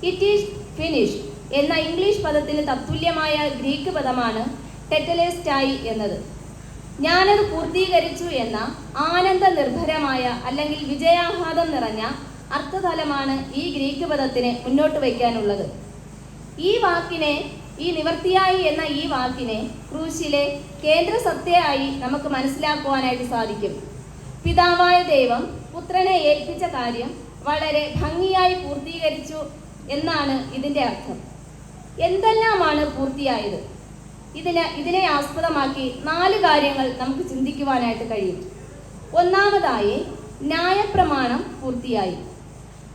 ഇറ്റ് ഈസ് ഫിനിഷ്ഡ് എന്ന ഇംഗ്ലീഷ് പദത്തിന് തത്തുല്യമായ ഗ്രീക്ക് പദമാണ് ടെറ്റലേസ്റ്റായി എന്നത്. ഞാനത് പൂർത്തീകരിച്ചു എന്ന ആനന്ദ നിർഭരമായ അല്ലെങ്കിൽ വിജയാഹ്ലാദം നിറഞ്ഞ അർത്ഥതലമാണ് ഈ ഗ്രീക്ക് പദത്തിന് മുന്നോട്ട് വയ്ക്കാനുള്ളത്. ഈ നിവർത്തിയായി എന്ന ഈ വാക്കിനെ ക്രൂശിലെ കേന്ദ്ര സത്യമായി നമുക്ക് മനസ്സിലാക്കുവാനായിട്ട് സാധിക്കും. പിതാവായ ദൈവം പുത്രനെ ഏൽപ്പിച്ച കാര്യം വളരെ ഭംഗിയായി പൂർത്തീകരിച്ചു എന്നാണ് ഇതിൻ്റെ അർത്ഥം. എന്തെല്ലാമാണ് പൂർത്തിയായത്? ഇതിനെ ആസ്പദമാക്കി 4 കാര്യങ്ങൾ നമുക്ക് ചിന്തിക്കുവാനായിട്ട് കഴിയും. ഒന്നാമതായി, ന്യായപ്രമാണം പൂർത്തിയായി.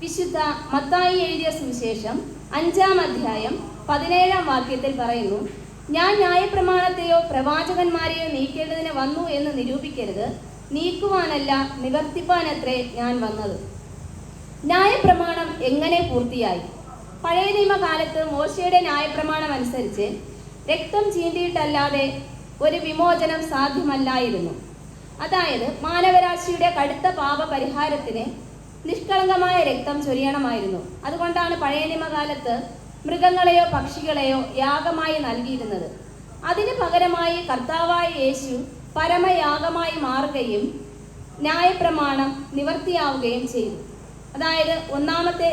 വിശുദ്ധ മത്തായി എഴുതിയ സുവിശേഷം 5-ാം അധ്യായം 17-ാം വാക്യത്തിൽ പറയുന്നു, ഞാൻ ന്യായപ്രമാണത്തെയോ പ്രവാചകന്മാരെയോ നീക്കേണ്ടതിന് വന്നു എന്ന് നിരൂപിക്കരുത്, നീക്കുവാനല്ല നിവർത്തിപ്പാനത്രേ ഞാൻ വന്നത്. ന്യായപ്രമാണം എങ്ങനെ പൂർത്തിയായി? പഴയ നിയമകാലത്ത് മോശയുടെ ന്യായപ്രമാണം അനുസരിച്ച് രക്തം ചീന്തിയിട്ടല്ലാതെ ഒരു വിമോചനം സാധ്യമല്ലായിരുന്നു. അതായത് മാനവരാശിയുടെ കടുത്ത പാപപരിഹാരത്തിന് നിഷ്കളങ്കമായ രക്തം ചൊരിയണമായിരുന്നു. അതുകൊണ്ടാണ് പഴയ നിയമകാലത്ത് മൃഗങ്ങളെയോ പക്ഷികളെയോ യാഗമായി നൽകിയിരുന്നത്. അതിന് പകരമായി കർത്താവായ യേശു പരമയാഗമായി മാറുകയും ന്യായപ്രമാണം നിവർത്തിയാവുകയും ചെയ്തു. അതായത് ഒന്നാമത്തെ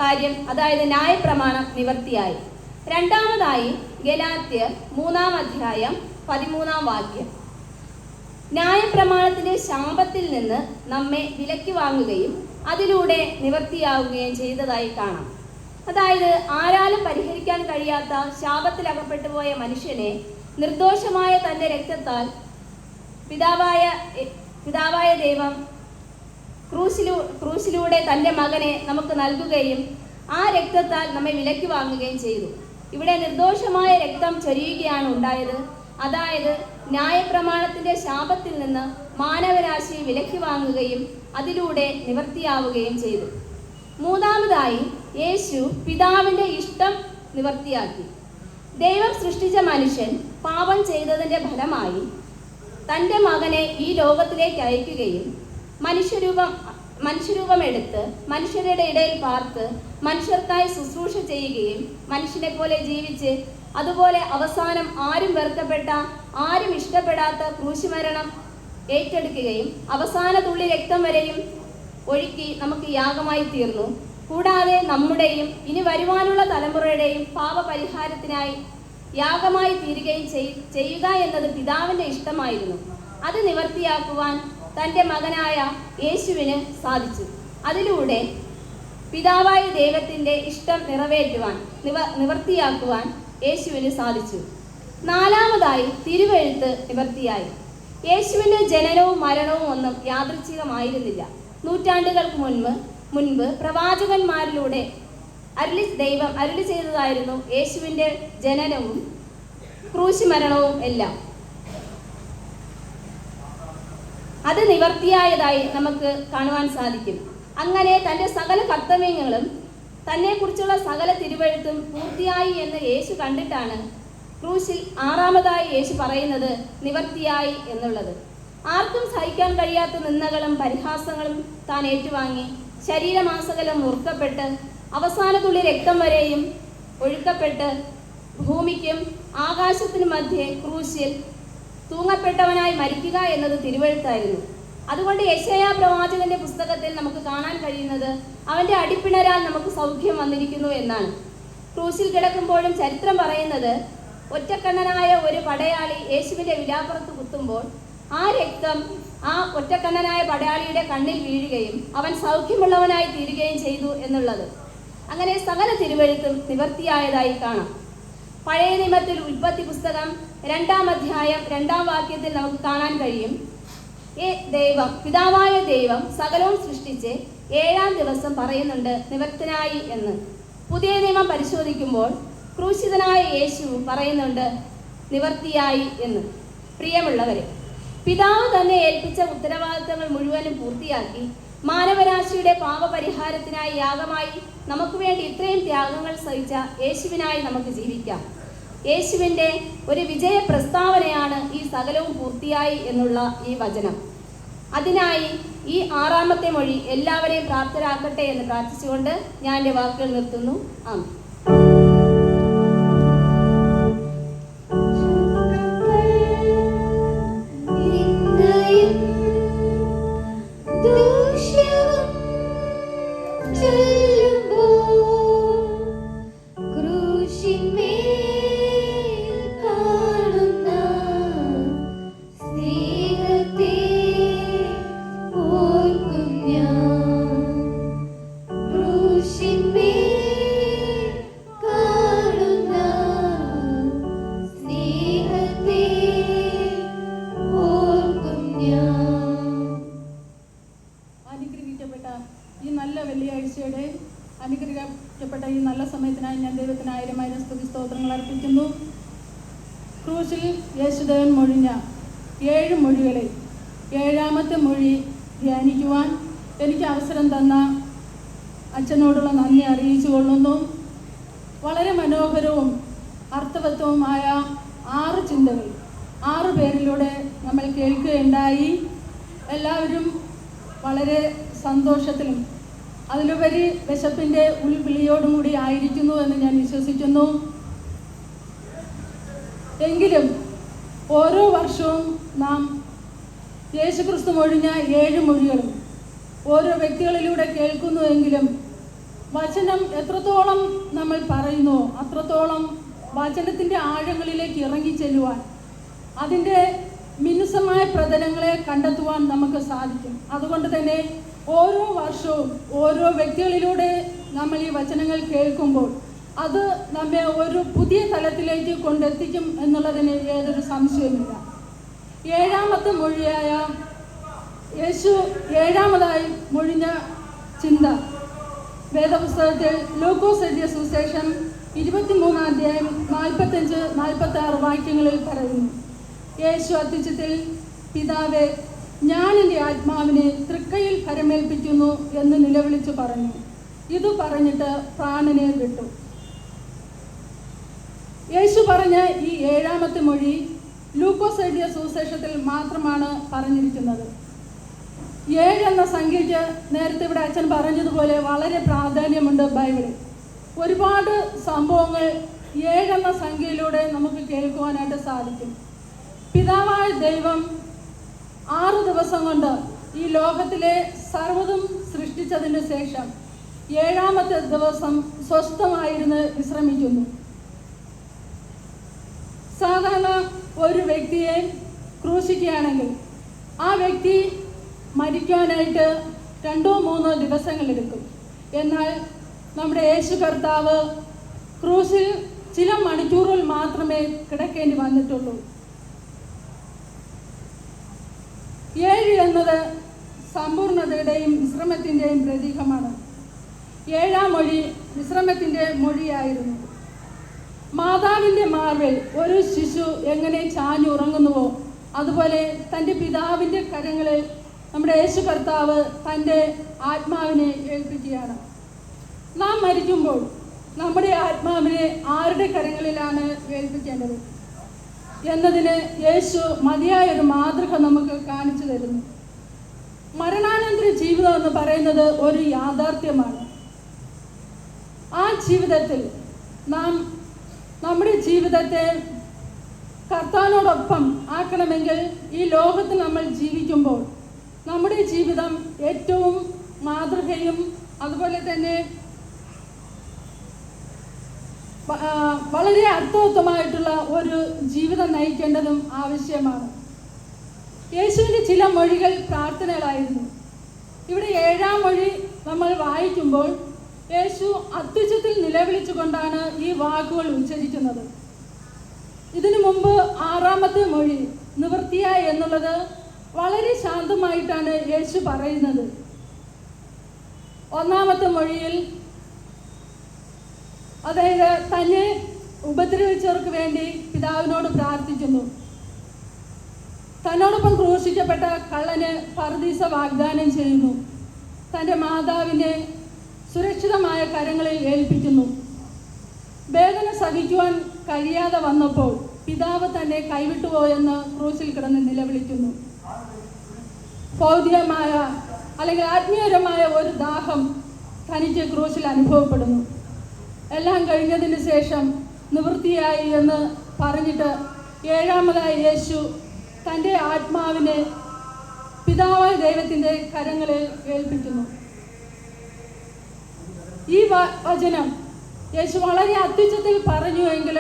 കാര്യം, അതായത് ന്യായപ്രമാണം നിവർത്തിയായി. രണ്ടാമതായി, ഗലാത്യർ 3-ാം അധ്യായം 13-ാം വാക്യം. ന്യായപ്രമാണത്തിൻ്റെ ശാപത്തിൽ നിന്ന് നമ്മെ വിലക്കി വാങ്ങുകയും അതിലൂടെ നിവർത്തിയാവുകയും ചെയ്തതായി കാണാം. അതായത് ആരാലും പരിഹരിക്കാൻ കഴിയാത്ത ശാപത്തിലകപ്പെട്ടു പോയ മനുഷ്യനെ നിർദോഷമായ തൻ്റെ രക്തത്താൽ പിതാവായ ദൈവം ക്രൂശിലൂടെ തൻ്റെ മകനെ നമുക്ക് നൽകുകയും ആ രക്തത്താൽ നമ്മെ വിലക്കി വാങ്ങുകയും ചെയ്തു. ഇവിടെ നിർദോഷമായ രക്തം ചൊരിയുകയാണ് ഉണ്ടായത്. അതായത് ന്യായപ്രമാണത്തിൻ്റെ ശാപത്തിൽ നിന്ന് മാനവരാശി വിലക്കി വാങ്ങുകയും അതിലൂടെ നിവർത്തിയാവുകയും ചെയ്തു. മൂന്നാമതായി യേശു പിതാവിൻ്റെ ഇഷ്ടം നിവർത്തിയാക്കി. ദൈവം സൃഷ്ടിച്ച മനുഷ്യൻ പാപം ചെയ്തതിൻ്റെ ഫലമായി തൻ്റെ മകനെ ഈ ലോകത്തിലേക്ക് അയക്കുകയും മനുഷ്യരൂപമെടുത്ത് മനുഷ്യരുടെ ഇടയിൽ പാർത്ത് മനുഷ്യർക്കായി ശുശ്രൂഷ ചെയ്യുകയും മനുഷ്യനെ പോലെ ജീവിച്ച് അതുപോലെ അവസാനം ആരും വെറുക്കപ്പെട്ട ആരും ഇഷ്ടപ്പെടാത്ത ക്രൂശുമരണം ഏറ്റെടുക്കുകയും അവസാന തുള്ളി രക്തം വരെയും ഒഴുക്കി നമുക്ക് യാഗമായി തീർന്നു. കൂടാതെ നമ്മുടെയും ഇനി വരുവാനുള്ള തലമുറയുടെയും പാപപരിഹാരത്തിനായി യാഗമായി തീരുകയും ചെയ്യുക എന്നത് പിതാവിൻ്റെ ഇഷ്ടമായിരുന്നു. അത് നിവർത്തിയാക്കുവാൻ തൻ്റെ മകനായ യേശുവിന് സാധിച്ചു. അതിലൂടെ പിതാവായ ദൈവത്തിൻ്റെ ഇഷ്ടം നിറവേറ്റുവാൻ നിവർത്തിയാക്കുവാൻ യേശുവിന് സാധിച്ചു. നാലാമതായി തിരുവെഴുത്ത് നിവർത്തിയായി. യേശുവിൻ്റെ ജനനവും മരണവും ഒന്നും യാദൃച്ഛികമായിരുന്നില്ല. നൂറ്റാണ്ടുകൾക്ക് മുൻപ് പ്രവാചകന്മാരിലൂടെ ദൈവം അരുളി ചെയ്തതായിരുന്നു യേശുവിൻ്റെ ജനനവും ക്രൂശുമരണവും എല്ലാം. അത് നിവർത്തിയായതായി നമുക്ക് കാണുവാൻ സാധിക്കും. അങ്ങനെ തൻ്റെ സകല കർത്തവ്യങ്ങളും തന്നെക്കുറിച്ചുള്ള സകല തിരുവെഴുത്തും പൂർത്തിയായി എന്ന് യേശു കണ്ടിട്ടാണ് ക്രൂശിൽ ആറാമതായി യേശു പറയുന്നത് നിവർത്തിയായി എന്നുള്ളത്. ആർക്കും സഹിക്കാൻ കഴിയാത്ത നിന്ദകളും പരിഹാസങ്ങളും താൻ ഏറ്റുവാങ്ങി ശരീരമാസകലം മുറുക്കപ്പെട്ട് അവസാന തുള്ളി രക്തം വരെയും ഒഴുക്കപ്പെട്ട് ഭൂമിക്കും ആകാശത്തിനും മധ്യേ ക്രൂശിൽ തൂങ്ങപ്പെട്ടവനായി മരിക്കുക എന്നത് തിരുവെഴുത്തായിരുന്നു. അതുകൊണ്ട് യെശയ്യാ പ്രവാചകന്റെ പുസ്തകത്തിൽ നമുക്ക് കാണാൻ കഴിയുന്നത് അവൻ്റെ അടിപ്പിണരാൽ നമുക്ക് സൗഖ്യം വന്നിരിക്കുന്നു എന്നാണ്. ക്രൂശിൽ കിടക്കുമ്പോഴും ചരിത്രം പറയുന്നത് ഒറ്റക്കണ്ണനായ ഒരു പടയാളി യേശുവിൻ്റെ വിലാപ്പുറത്ത് കുത്തുമ്പോൾ ആ രക്തം ആ ഒറ്റക്കണ്ണനായ പടയാളിയുടെ കണ്ണിൽ വീഴുകയും അവൻ സൗഖ്യമുള്ളവനായി തീരുകയും ചെയ്തു എന്നുള്ളത്. അങ്ങനെ സകല തിരുവെഴുത്തും നിവർത്തിയായതായി കാണാം. പഴയ നിയമത്തിൽ ഉൽപ്പത്തി പുസ്തകം 2-ാം അധ്യായം 2-ാം വാക്യത്തിൽ നമുക്ക് കാണാൻ കഴിയും, പിതാവായ ദൈവം സകലവും സൃഷ്ടിച്ച് 7-ാം ദിവസം പറയുന്നുണ്ട് നിവർത്തനായി എന്ന്. പുതിയ നിയമം പരിശോധിക്കുമ്പോൾ ക്രൂശിതനായ യേശു പറയുന്നുണ്ട് നിവർത്തിയായി എന്ന്. പ്രിയമുള്ളവരെ, പിതാവ് തന്നെ ഏൽപ്പിച്ച ഉത്തരവാദിത്തങ്ങൾ മുഴുവനും പൂർത്തിയാക്കി മാനവരാശിയുടെ പാപപരിഹാരത്തിനായി യാഗമായി നമുക്ക് വേണ്ടി ഇത്രയും ത്യാഗങ്ങൾ സഹിച്ച യേശുവിനായി നമുക്ക് ജീവിക്കാം. യേശുവിൻ്റെ ഒരു വിജയ പ്രസ്താവനയാണ് ഈ സകലവും പൂർത്തിയായി എന്നുള്ള ഈ വചനം. അതിനായി ഈ 6-ാമത്തെ മൊഴി എല്ലാവരെയും പ്രാപ്തരാക്കട്ടെ എന്ന് പ്രാർത്ഥിച്ചുകൊണ്ട് ഞാൻ എൻ്റെ വാക്കുകൾ നിർത്തുന്നു. ആമേൻ. അനുഗ്രഹിക്കപ്പെട്ട ഈ നല്ല സമയത്തിനായി ഞാൻ ദൈവത്തിന് 1000 സ്തുതി സ്തോത്രങ്ങൾ അർപ്പിക്കുന്നു. ക്രൂശിൽ യേശുദേവൻ മൊഴിഞ്ഞ 7 മൊഴികളിൽ 7-ാമത്തെ മൊഴി ധ്യാനിക്കുവാൻ എനിക്ക് അവസരം തന്ന അച്ഛനോടുള്ള നന്ദി അറിയിച്ചു കൊള്ളുന്നു. വളരെ മനോഹരവും അർത്ഥവത്വവുമായ 6 ചിന്തകൾ 6 പേരിലൂടെ നമ്മൾ കേൾക്കുകയുണ്ടായി. എല്ലാവരും വളരെ സന്തോഷത്തിലും അതിലുപരി വിശപ്പിൻ്റെ ഉൾവിളിയോടും കൂടി ആയിരിക്കുന്നു എന്ന് ഞാൻ വിശ്വസിക്കുന്നു. എങ്കിലും ഓരോ വർഷവും നാം യേശുക്രിസ്തു മൊഴിഞ്ഞ 7 മൊഴികളും ഓരോ വ്യക്തികളിലൂടെ കേൾക്കുന്നുവെങ്കിലും വചനം എത്രത്തോളം നമ്മൾ പറയുന്നുവോ അത്രത്തോളം വചനത്തിൻ്റെ ആഴങ്ങളിലേക്ക് ഇറങ്ങിച്ചെല്ലുവാൻ അതിൻ്റെ മിനുസമായ പ്രതലങ്ങളെ കണ്ടെത്തുവാൻ നമുക്ക് സാധിക്കും. അതുകൊണ്ട് തന്നെ ഓരോ വർഷവും ഓരോ വ്യക്തികളിലൂടെ നമ്മൾ ഈ വചനങ്ങൾ കേൾക്കുമ്പോൾ അത് നമ്മെ ഒരു പുതിയ തലത്തിലേക്ക് കൊണ്ടെത്തിക്കും എന്നുള്ളതിന് യാതൊരു സംശയമില്ല. 7-ാമത്തെ മൊഴിയായ യേശു 7-ാമതായി മൊഴിഞ്ഞ ചിന്ത വേദപുസ്തകത്തിൽ ലൂക്കോസ് എഴുതിയ സുവിശേഷം 23-ാം അധ്യായം 45-46 വാക്യങ്ങളിൽ പറയുന്നു. യേശു അത്യുച്ചത്തിൽ പിതാവേ, ഞാൻ എൻ്റെ ആത്മാവിനെ തൃക്കൈയിൽ ഫലമേൽപ്പിക്കുന്നു എന്ന് നിലവിളിച്ചു പറഞ്ഞു. ഇത് പറഞ്ഞിട്ട് പ്രാണനെ വിട്ടു. യേശു പറഞ്ഞ ഈ 7ാമത്തെ മൊഴി ലൂക്കോസ് എഴുതിയ സുവിശേഷത്തിൽ മാത്രമാണ് പറഞ്ഞിരിക്കുന്നത്. 7 എന്ന സംഖ്യയ്ക്ക് നേരത്തെ ഇവിടെ അച്ഛൻ പറഞ്ഞതുപോലെ വളരെ പ്രാധാന്യമുണ്ട് ബൈബിളിൽ. ഒരുപാട് സംഭവങ്ങൾ 7 എന്ന സംഖ്യയിലൂടെ നമുക്ക് കേൾക്കുവാനായിട്ട് സാധിക്കും. പിതാവായ ദൈവം 6 ദിവസം കൊണ്ട് ഈ ലോകത്തിലെ സർവ്വതും സൃഷ്ടിച്ചതിന് ശേഷം 7ാമത്തെ ദിവസം സ്വസ്ഥമായിരുന്ന് വിശ്രമിക്കുന്നു. സാധാരണ ഒരു വ്യക്തിയെ ക്രൂശിക്കുകയാണെങ്കിൽ ആ വ്യക്തി മരിക്കാനായിട്ട് 2-3 ദിവസങ്ങളെടുക്കും. എന്നാൽ നമ്മുടെ യേശു കർത്താവ് ക്രൂശിൽ ചില മണിക്കൂറുകൾ മാത്രമേ കിടക്കേണ്ടി വന്നിട്ടുള്ളൂ. 7 എന്നത് സമ്പൂർണതയുടെയും വിശ്രമത്തിൻ്റെയും പ്രതീകമാണ്. 7ാം മൊഴി വിശ്രമത്തിൻ്റെ മൊഴിയായിരുന്നു. മാതാവിൻ്റെ മാർവിൽ ഒരു ശിശു എങ്ങനെ ചാഞ്ഞുറങ്ങുന്നുവോ അതുപോലെ തൻ്റെ പിതാവിൻ്റെ കരങ്ങളിൽ നമ്മുടെ യേശു കർത്താവ് തൻ്റെ ആത്മാവിനെ ഏൽപ്പിക്കുകയാണ്. നാം മരിക്കുമ്പോൾ നമ്മുടെ ആത്മാവിനെ ആരുടെ കരങ്ങളിലാണ് ഏൽപ്പിക്കേണ്ടത് എന്നതിന് യേശു മതിയായൊരു മാതൃക നമുക്ക് കാണിച്ചു തരുന്നു. മരണാനന്തര ജീവിതം എന്ന് പറയുന്നത് ഒരു യാഥാർത്ഥ്യമാണ്. ആ ജീവിതത്തിൽ നാം നമ്മുടെ ജീവിതത്തെ കർത്താവിനോടൊപ്പം ആക്കണമെങ്കിൽ ഈ ലോകത്തിൽ നമ്മൾ ജീവിക്കുമ്പോൾ നമ്മുടെ ജീവിതം ഏറ്റവും മാതൃകയും അതുപോലെ തന്നെ വളരെ അർത്ഥവത്തമായിട്ടുള്ള ഒരു ജീവിതം നയിക്കേണ്ടതും ആവശ്യമാണ്. യേശുവിൻ്റെ ചില മൊഴികൾ പ്രാർത്ഥനകളായിരുന്നു. ഇവിടെ 7ാം മൊഴി നമ്മൾ വായിക്കുമ്പോൾ യേശു അത്യുച്ചത്തിൽ നിലവിളിച്ചുകൊണ്ടാണ് ഈ വാക്കുകൾ ഉച്ചരിക്കുന്നത്. ഇതിനു മുമ്പ് 6ാമത്തെ മൊഴി നിവൃത്തിയായി എന്നുള്ളത് വളരെ ശാന്തമായിട്ടാണ് യേശു പറയുന്നത്. 1ാമത്തെ മൊഴിയിൽ അതായത് തന്നെ ഉപദ്രവിച്ചവർക്ക് വേണ്ടി പിതാവിനോട് പ്രാർത്ഥിക്കുന്നു. തന്നോടൊപ്പം ക്രൂശിക്കപ്പെട്ട കള്ളന് പറുദീസ വാഗ്ദാനം ചെയ്യുന്നു. തൻ്റെ മാതാവിനെ സുരക്ഷിതമായ കരങ്ങളിൽ ഏൽപ്പിക്കുന്നു. വേദന സഹിക്കുവാൻ കഴിയാതെ വന്നപ്പോൾ പിതാവ് തന്നെ കൈവിട്ടുപോയെന്ന് ക്രൂശിൽ കിടന്ന് നിലവിളിക്കുന്നു. ഭൗതികമായ അല്ലെങ്കിൽ ആത്മീയപരമായ ഒരു ദാഹം തനിക്ക് ക്രൂശിൽ അനുഭവപ്പെടുന്നു. എല്ലാം കഴിഞ്ഞതിന് ശേഷം നിവൃത്തിയായി എന്ന് പറഞ്ഞിട്ട് 7ാമതായി യേശു തൻ്റെ ആത്മാവിനെ പിതാവായ ദൈവത്തിൻ്റെ കരങ്ങളിൽ ഏൽപ്പിക്കുന്നു. ഈ വചനം യേശു വളരെ അത്യുച്ചത്തിൽ പറഞ്ഞുവെങ്കിൽ,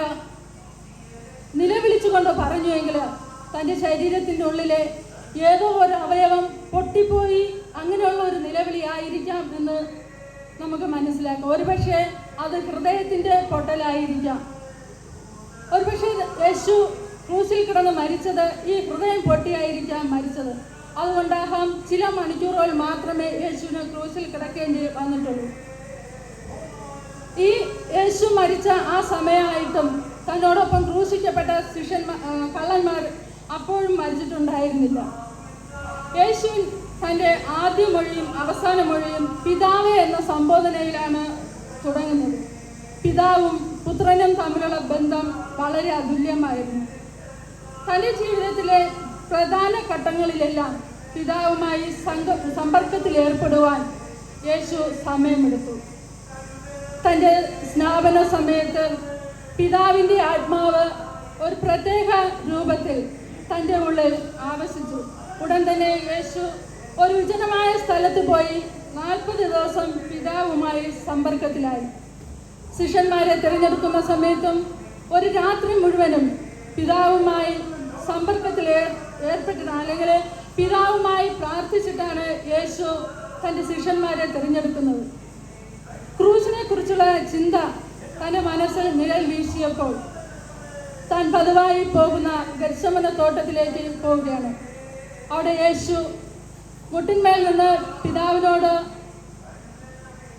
നിലവിളിച്ചുകൊണ്ട് പറഞ്ഞുവെങ്കിൽ തൻ്റെ ശരീരത്തിൻ്റെ ഉള്ളിലെ ഏതോ ഒരു അവയവം പൊട്ടിപ്പോയി അങ്ങനെയുള്ള ഒരു നിലവിളി ആയിരിക്കാം എന്ന് നമുക്ക് മനസ്സിലാക്കാം. ഒരുപക്ഷെ അത് ഹൃദയത്തിൻ്റെ പൊട്ടലായിരിക്കാം. ഒരുപക്ഷെ യേശു ക്രൂശിൽ കിടന്ന് മരിച്ചത് ഈ ഹൃദയം പൊട്ടിയായിരിക്കാം മരിച്ചത്. അതുകൊണ്ടാകാം ചില മണിക്കൂറുകൾ മാത്രമേ യേശുവിന് ക്രൂശിൽ കിടക്കേണ്ടി വന്നിട്ടുള്ളൂ. ഈ യേശു മരിച്ച ആ സമയമായിട്ടും തന്നോടൊപ്പം ക്രൂശിക്കപ്പെട്ട കള്ളന്മാർ അപ്പോഴും മരിച്ചിട്ടുണ്ടായിരുന്നില്ല. യേശു തൻ്റെ ആദ്യ മൊഴിയും അവസാന മൊഴിയും പിതാവേ എന്ന സംബോധനയിലാണ് തുടങ്ങുന്നത്. പിതാവും പുത്രനും തമ്മിലുള്ള ബന്ധം വളരെ അതുല്യമായിരുന്നു. തൻ്റെ ജീവിതത്തിലെ പ്രധാന ഘട്ടങ്ങളിലെല്ലാം പിതാവുമായി സമ്പർക്കത്തിൽ ഏർപ്പെടുവാൻ യേശു സമയമെടുത്തു. തൻ്റെ സ്നാപന സമയത്ത് പിതാവിൻ്റെ ആത്മാവ് ഒരു പ്രത്യേക രൂപത്തിൽ തൻ്റെ ഉള്ളിൽ ആവസിച്ചു. ഉടൻ തന്നെ യേശു ഒരു വിജനമായ സ്ഥലത്ത് പോയി 40 ദിവസം പിതാവുമായി സമ്പർക്കത്തിലായി. ശിഷ്യന്മാരെ തിരഞ്ഞെടുക്കുന്ന സമയത്തും ഒരു രാത്രി മുഴുവനും പിതാവുമായി സമ്പർക്കത്തിൽ ഏർപ്പെട്ടിട്ടാണ്, അല്ലെങ്കിൽ പിതാവുമായി പ്രാർത്ഥിച്ചിട്ടാണ് യേശു തൻ്റെ ശിഷ്യന്മാരെ തിരഞ്ഞെടുക്കുന്നത്. ക്രൂശിനെ കുറിച്ചുള്ള ചിന്ത തൻ്റെ മനസ്സിൽ നിഴൽ വീശിയപ്പോൾ താൻ പതിവായി പോകുന്ന ഗത്സമന തോട്ടത്തിലേക്ക് പോവുകയാണ്. അവിടെ യേശു മുട്ടിന്മേൽ നിന്ന് പിതാവിനോട്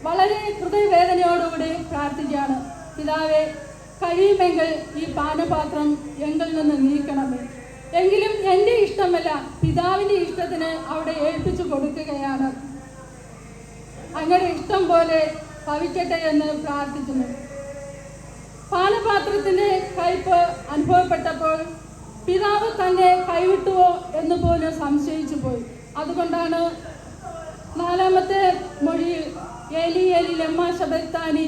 വളരെ ഹൃദയവേദനയോടുകൂടി പ്രാർത്ഥിക്കുകയാണ്. പിതാവേ, കഴിയുമെങ്കിൽ ഈ പാനപാത്രം എങ്കിൽ നിന്ന് നീക്കണമേ, എങ്കിലും എൻ്റെ ഇഷ്ടമല്ല പിതാവിൻ്റെ ഇഷ്ടത്തിന് അവിടെ ഏൽപ്പിച്ചു കൊടുക്കുകയാണ്. അങ്ങനെ ഇഷ്ടം പോലെ ഭവിക്കട്ടെ എന്ന് പ്രാർത്ഥിക്കുന്നു. പാനപാത്രത്തിൻ്റെ കയ്പ് അനുഭവപ്പെട്ടപ്പോൾ പിതാവ് തന്നെ കൈവിട്ടുവോ എന്ന് പോലും സംശയിച്ചു പോയി. അതുകൊണ്ടാണ് 4-ാമത്തെ മൊഴിയിൽ ഏലി ഏലി ലമ്മാ ശബക്താനി,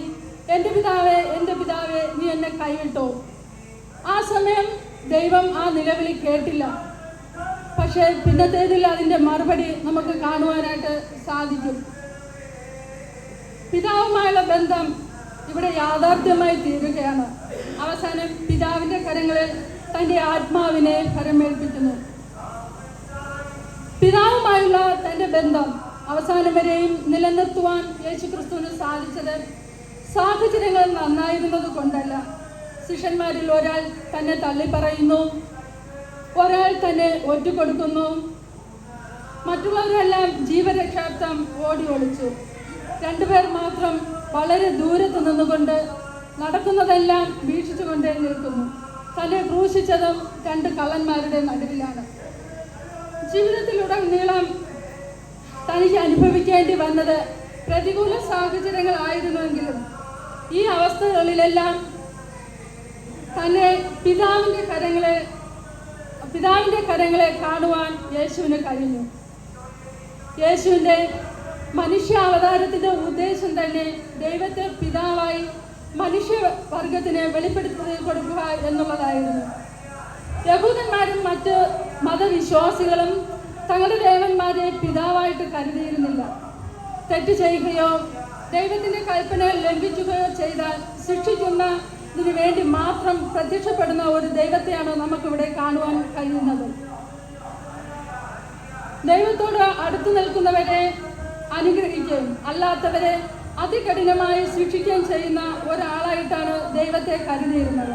എൻ്റെ പിതാവേ നീ എന്നെ കൈവിട്ടോ. ആ സമയം ദൈവം ആ നിലവിളി കേട്ടില്ല. പക്ഷേ പിന്നത്തേതിൽ അതിൻ്റെ മറുപടി നമുക്ക് കാണുവാനായിട്ട് സാധിക്കും. പിതാവുമായുള്ള ബന്ധം ഇവിടെ യാഥാർത്ഥ്യമായി തീരുകയാണ്. അവസാനം പിതാവിൻ്റെ കരങ്ങളിൽ തൻ്റെ ആത്മാവിനെ ഫലമേൽപ്പിക്കുന്നു. പിതാവുമായുള്ള തൻ്റെ ബന്ധം അവസാനം വരെയും നിലനിർത്തുവാൻ യേശുക്രിസ്തുവിന് സാധിച്ചത് സാഹചര്യങ്ങൾ നന്നായിരുന്നത് കൊണ്ടല്ല. ശിഷ്യന്മാരിൽ ഒരാൾ തന്നെ തള്ളിപ്പറയുന്നു, ഒരാൾ തന്നെ ഒറ്റുകൊടുക്കുന്നു, മറ്റുള്ളവരെല്ലാം ജീവരക്ഷാർത്ഥം ഓടി ഒളിച്ചു. 2 പേർ മാത്രം വളരെ ദൂരത്ത് നിന്നുകൊണ്ട് നടക്കുന്നതെല്ലാം വീക്ഷിച്ചുകൊണ്ടേ നിൽക്കുന്നു. തന്നെ ക്രൂശിച്ചതും 2 കള്ളന്മാരുടെ നടുവിലാണ്. ജീവിതത്തിലുടനീളം തനിക്ക് അനുഭവിക്കേണ്ടി വന്നത് പ്രതികൂല സാഹചര്യങ്ങളായിരുന്നുവെങ്കിലും ഈ അവസ്ഥകളിലെല്ലാം തന്നെ പിതാവിൻ്റെ കരങ്ങളെ കാണുവാൻ യേശുവിന് കഴിഞ്ഞു. യേശുവിൻ്റെ മനുഷ്യാവതാരത്തിൻ്റെ ഉദ്ദേശം തന്നെ ദൈവത്തെ പിതാവായി മനുഷ്യവർഗത്തിന് വെളിപ്പെടുത്തി കൊടുക്കുക എന്നുള്ളതായിരുന്നു. യഹൂദന്മാരും മറ്റ് മതവിശ്വാസികളും തങ്ങളുടെ ദേവന്മാരെ പിതാവായിട്ട് കരുതിയിരുന്നില്ല. തെറ്റ് ചെയ്യുകയോ ദൈവത്തിൻ്റെ കൽപ്പനകൾ ലംഘിക്കുകയോ ചെയ്താൽ ശിക്ഷിക്കുന്നതിന് വേണ്ടി മാത്രം പ്രത്യക്ഷപ്പെടുന്ന ഒരു ദൈവത്തെയാണ് നമുക്കിവിടെ കാണുവാൻ കഴിയുന്നത്. ദൈവത്തോട് അടുത്തു നിൽക്കുന്നവരെ അനുഗ്രഹിക്കുകയും അല്ലാത്തവരെ അതികഠിനമായി ശിക്ഷിക്കുകയും ചെയ്യുന്ന ഒരാളായിട്ടാണ് ദൈവത്തെ കരുതിയിരുന്നത്.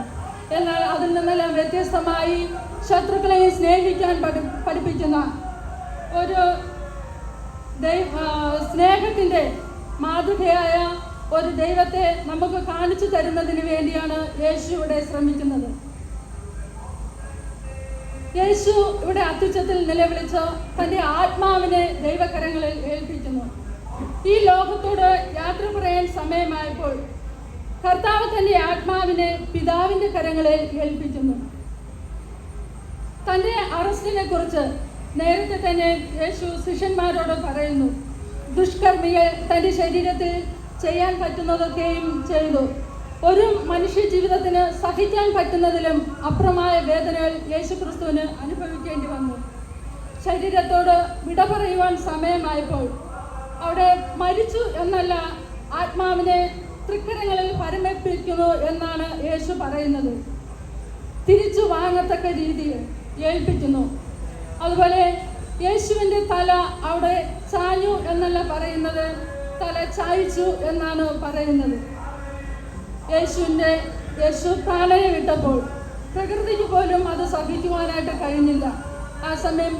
എന്നാൽ അതിൽ നിന്നെല്ലാം വ്യത്യസ്തമായി ശത്രുക്കളെ സ്നേഹിക്കാൻ പഠിപ്പിക്കുന്ന ഒരു സ്നേഹത്തിൻ്റെ മാതൃകയായ ഒരു ദൈവത്തെ നമുക്ക് കാണിച്ചു തരുന്നതിന് വേണ്ടിയാണ് യേശു ഇവിടെ ശ്രമിക്കുന്നത്. യേശു ഇവിടെ അത്യുച്ചത്തിൽ നിലവിളിച്ച് തൻ്റെ ആത്മാവിനെ ദൈവകരങ്ങളിൽ ഏൽപ്പിക്കുന്നു. ഈ ലോകത്തോട് യാത്ര പറയാൻ സമയമായപ്പോൾ കർത്താവ് തൻ്റെ ആത്മാവിനെ പിതാവിൻ്റെ കരങ്ങളിൽ ഏൽപ്പിക്കുന്നു. തൻ്റെ അറസ്റ്റിനെ കുറിച്ച് നേരത്തെ തന്നെ യേശു ശിഷ്യന്മാരോട് പറയുന്നു. ദുഷ്കർമ്മികൾ തൻ്റെ ശരീരത്തിൽ ചെയ്യാൻ പറ്റുന്നതൊക്കെയും ചെയ്തു. ഒരു മനുഷ്യ ജീവിതത്തിന് സഹിക്കാൻ പറ്റുന്നതിലും അപ്പുറമായ വേദനകൾ യേശുക്രിസ്തുവിന് അനുഭവിക്കേണ്ടി വന്നു. ശരീരത്തോട് വിട പറയുവാൻ സമയമായപ്പോൾ അവിടെ മരിച്ചു എന്നല്ല, ആത്മാവിനെ തൃക്കരങ്ങളിൽ പരമേൽപ്പിക്കുന്നു എന്നാണ് യേശു പറയുന്നത്. തിരിച്ചു വാങ്ങത്തക്ക രീതിയിൽ ഏൽപ്പിക്കുന്നു. അതുപോലെ യേശുവിൻ്റെ തല അവിടെ ചാഞ്ഞു എന്നല്ല പറയുന്നത്, തല ചായ്ച്ചു എന്നാണ് പറയുന്നത്. യേശു പ്രാണനെ വിട്ടപ്പോൾ പ്രകൃതിക്ക് പോലും അത് സഹിക്കുവാനായിട്ട് കഴിഞ്ഞില്ല. ആ സമയം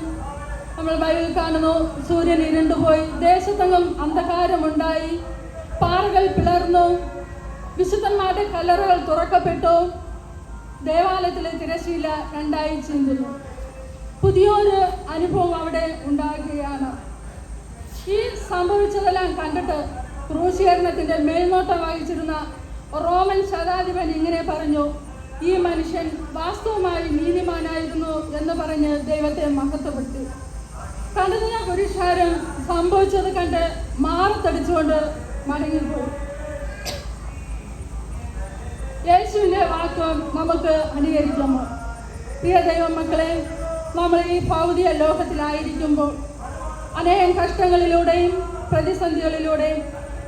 നമ്മൾ ബൈബിളിൽ കാണുന്നു, സൂര്യൻ ഇരുണ്ടുപോയി, ദേശത്തെങ്ങും അന്ധകാരമുണ്ടായി, പാറകൾ പിളർന്നു, വിശുദ്ധന്മാരുടെ കല്ലറകൾ തുറക്കപ്പെട്ടു, ദേവാലയത്തിലെ തിരശ്ശീല 2ആയി ചീന്തുന്നു. പുതിയൊരു അനുഭവം അവിടെ ഉണ്ടാകുകയാണ്. ഈ സംഭവിച്ചതെല്ലാം കണ്ടിട്ട് ക്രൂശീകരണത്തിൻ്റെ മേൽനോട്ടം വഹിച്ചിരുന്ന റോമൻ ശതാധിപൻ ഇങ്ങനെ പറഞ്ഞു, ഈ മനുഷ്യൻ വാസ്തവമായി നീതിമാനായിരുന്നു എന്ന് പറഞ്ഞ് ദൈവത്തെ മഹത്വപ്പെടുത്തി. കണ്ടതിന പുരുഷാരം സംഭവിച്ചത് കണ്ട് മാറത്തടിച്ചുകൊണ്ട് മടങ്ങിപ്പോയി. യേശുവിൻ്റെ വാക്ക് നമുക്ക് അനുകരിക്കാമോ? പ്രിയ ദൈവമക്കളെ, നമ്മൾ ഈ ഭൗതിക ലോകത്തിലായിരിക്കുമ്പോൾ അനേകം കഷ്ടങ്ങളിലൂടെയും പ്രതിസന്ധികളിലൂടെയും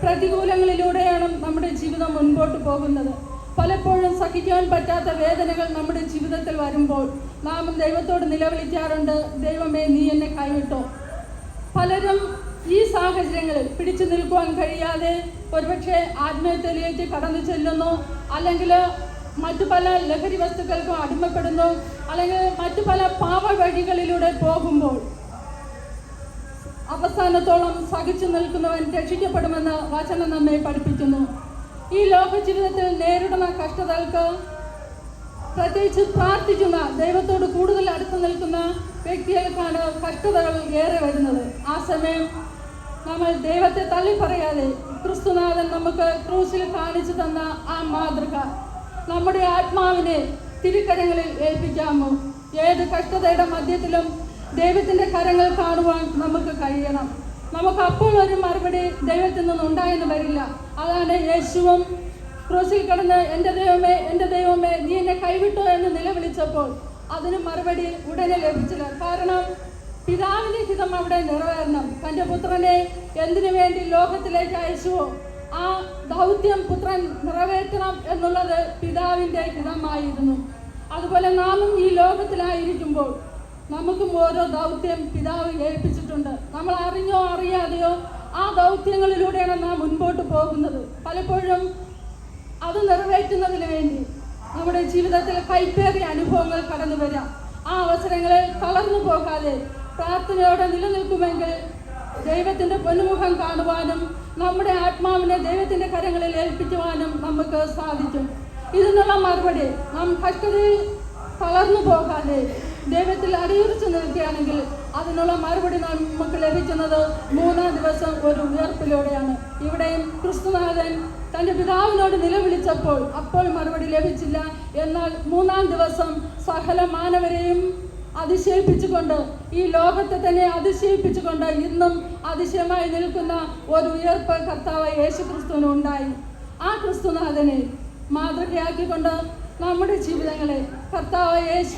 പ്രതികൂലങ്ങളിലൂടെയാണ് നമ്മുടെ ജീവിതം മുൻപോട്ട് പോകുന്നത്. പലപ്പോഴും സഹിക്കാൻ പറ്റാത്ത വേദനകൾ നമ്മുടെ ജീവിതത്തിൽ വരുമ്പോൾ നാം ദൈവത്തോട് നിലവിളിക്കാറുണ്ട്, ദൈവമേ നീ എന്നെ കൈവിട്ടോ. പലരും ഈ സാഹചര്യങ്ങളിൽ പിടിച്ചു നിൽക്കുവാൻ കഴിയാതെ ഒരുപക്ഷെ ആത്മഹത്യയിലേക്ക് കടന്നു ചെല്ലുന്നു, അല്ലെങ്കിൽ മറ്റു പല ലഹരി വസ്തുക്കൾക്കും അടിമപ്പെടുന്നു, അല്ലെങ്കിൽ മറ്റു പല പാപ വഴികളിലൂടെ പോകുമ്പോൾ അവസാനത്തോളം സഹിച്ചു നിൽക്കുന്നവൻ രക്ഷിക്കപ്പെടുമെന്ന് വചനം നമ്മെ പഠിപ്പിക്കുന്നു. ഈ ലോക ജീവിതത്തിൽ നേരിടുന്ന കഷ്ടതകൾക്ക് പ്രത്യേകിച്ച് പ്രാർത്ഥിക്കുന്ന, ദൈവത്തോട് കൂടുതൽ അടുത്ത് നിൽക്കുന്ന വ്യക്തികൾക്കാണ് കഷ്ടതകൾ ഏറെ വരുന്നത്. ആ സമയം നമ്മൾ ദൈവത്തെ തള്ളിപ്പറയാതെ ക്രിസ്തുനാഥൻ നമുക്ക് ക്രൂശിൽ കാണിച്ചു തന്ന ആ മാതൃക നമ്മുടെ ആത്മാവിനെ തിരുക്കരങ്ങളിൽ ഏൽപ്പിക്കാമോ? ഏത് കഷ്ടതയുടെ മധ്യത്തിലും ദൈവത്തിൻ്റെ കരങ്ങൾ കാണുവാൻ നമുക്ക് കഴിയണം. നമുക്ക് അപ്പോൾ ഒരു മറുപടി ദൈവത്തിൽ നിന്നുണ്ടായെന്ന് വരില്ല. അതാണ് യേശുവും ക്രൂശിൽ കിടന്ന് എൻ്റെ ദൈവമേ നീ എന്നെ കൈവിട്ടോ എന്ന് നിലവിളിച്ചപ്പോൾ അതിന് മറുപടി ഉടനെ ലഭിച്ചില്ല. കാരണം പിതാവിൻ്റെ ഹിതം അവിടെ നിറവേറണം. തൻ്റെ പുത്രനെ എന്തിനു വേണ്ടി ലോകത്തിലേക്ക് അയച്ചുവോ ആ ദൗത്യം പുത്രൻ നിറവേറ്റണം എന്നുള്ളത് പിതാവിൻ്റെ ഹിതമായിരുന്നു. അതുപോലെ നാമും ഈ ലോകത്തിലായിരിക്കുമ്പോൾ നമുക്കും ഓരോ ദൗത്യം പിതാവ് ഏൽപ്പിച്ചിട്ടുണ്ട്. നമ്മൾ അറിഞ്ഞോ അറിയാതെയോ ആ ദൗത്യങ്ങളിലൂടെയാണ് നാം മുൻപോട്ട് പോകുന്നത്. പലപ്പോഴും അത് നിറവേറ്റുന്നതിന് വേണ്ടി നമ്മുടെ ജീവിതത്തിൽ കൈപ്പേറിയ അനുഭവങ്ങൾ കടന്നു വരാം. ആ അവസരങ്ങളിൽ തളർന്നു പോകാതെ പ്രാർത്ഥനയോടെ നിലനിൽക്കുമെങ്കിൽ ദൈവത്തിൻ്റെ പൊന്നുമുഖം കാണുവാനും നമ്മുടെ ആത്മാവിനെ ദൈവത്തിൻ്റെ കരങ്ങളിൽ ഏൽപ്പിക്കുവാനും നമുക്ക് സാധിക്കും. ഇതിനുള്ള മറുപടി നാം കഷ്ടതയിൽ തളർന്നു പോകാതെ ദൈവത്തിൽ അടിയുറച്ചു നിൽക്കുകയാണെങ്കിൽ അതിനുള്ള മറുപടി നമുക്ക് ലഭിക്കുന്നത് 3-ാം ദിവസം ഒരു ഉയർപ്പിലൂടെയാണ്. ഇവിടെയും ക്രിസ്തുനാഥൻ തൻ്റെ പിതാവിനോട് നിലവിളിച്ചപ്പോൾ അപ്പോൾ മറുപടി ലഭിച്ചില്ല. എന്നാൽ 3-ാം ദിവസം സകല മാനവരെയും അതിശയിപ്പിച്ചുകൊണ്ട് ഈ ലോകത്തെ തന്നെ അതിശയിപ്പിച്ചുകൊണ്ട് ഇന്നും അതിശയമായി നിൽക്കുന്ന ഒരു ഉയർപ്പ് കർത്താവ് യേശു ക്രിസ്തുവിന് ഉണ്ടായി. ആ ക്രിസ്തുനാഥനെ മാതൃകയാക്കിക്കൊണ്ട് നമ്മുടെ ജീവിതങ്ങളെ കർത്താവ് യേശു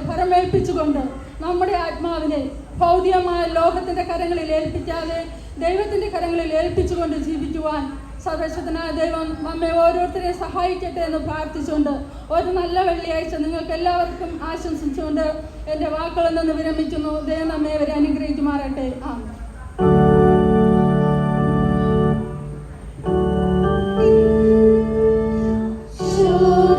ഫലമേൽപ്പിച്ചുകൊണ്ട് നമ്മുടെ ആത്മാവിനെ ഭൗതികമായ ലോകത്തിൻ്റെ കരങ്ങളിൽ ഏൽപ്പിക്കാതെ ദൈവത്തിൻ്റെ കരങ്ങളിൽ ഏൽപ്പിച്ചുകൊണ്ട് ജീവിക്കുവാൻ സർവശക്തനായ ദൈവം നമ്മെ ഓരോരുത്തരെയും സഹായിക്കട്ടെ എന്ന് പ്രാർത്ഥിച്ചുകൊണ്ട് ഒരു നല്ല വെള്ളിയാഴ്ച നിങ്ങൾക്ക് എല്ലാവർക്കും ആശംസിച്ചുകൊണ്ട് എൻ്റെ വാക്കുകളിൽ നിന്ന് വിരമിക്കുന്നു. ദൈവം നമ്മെ അവരെ അനുഗ്രഹിക്കുമാറട്ടെ. ആമേൻ.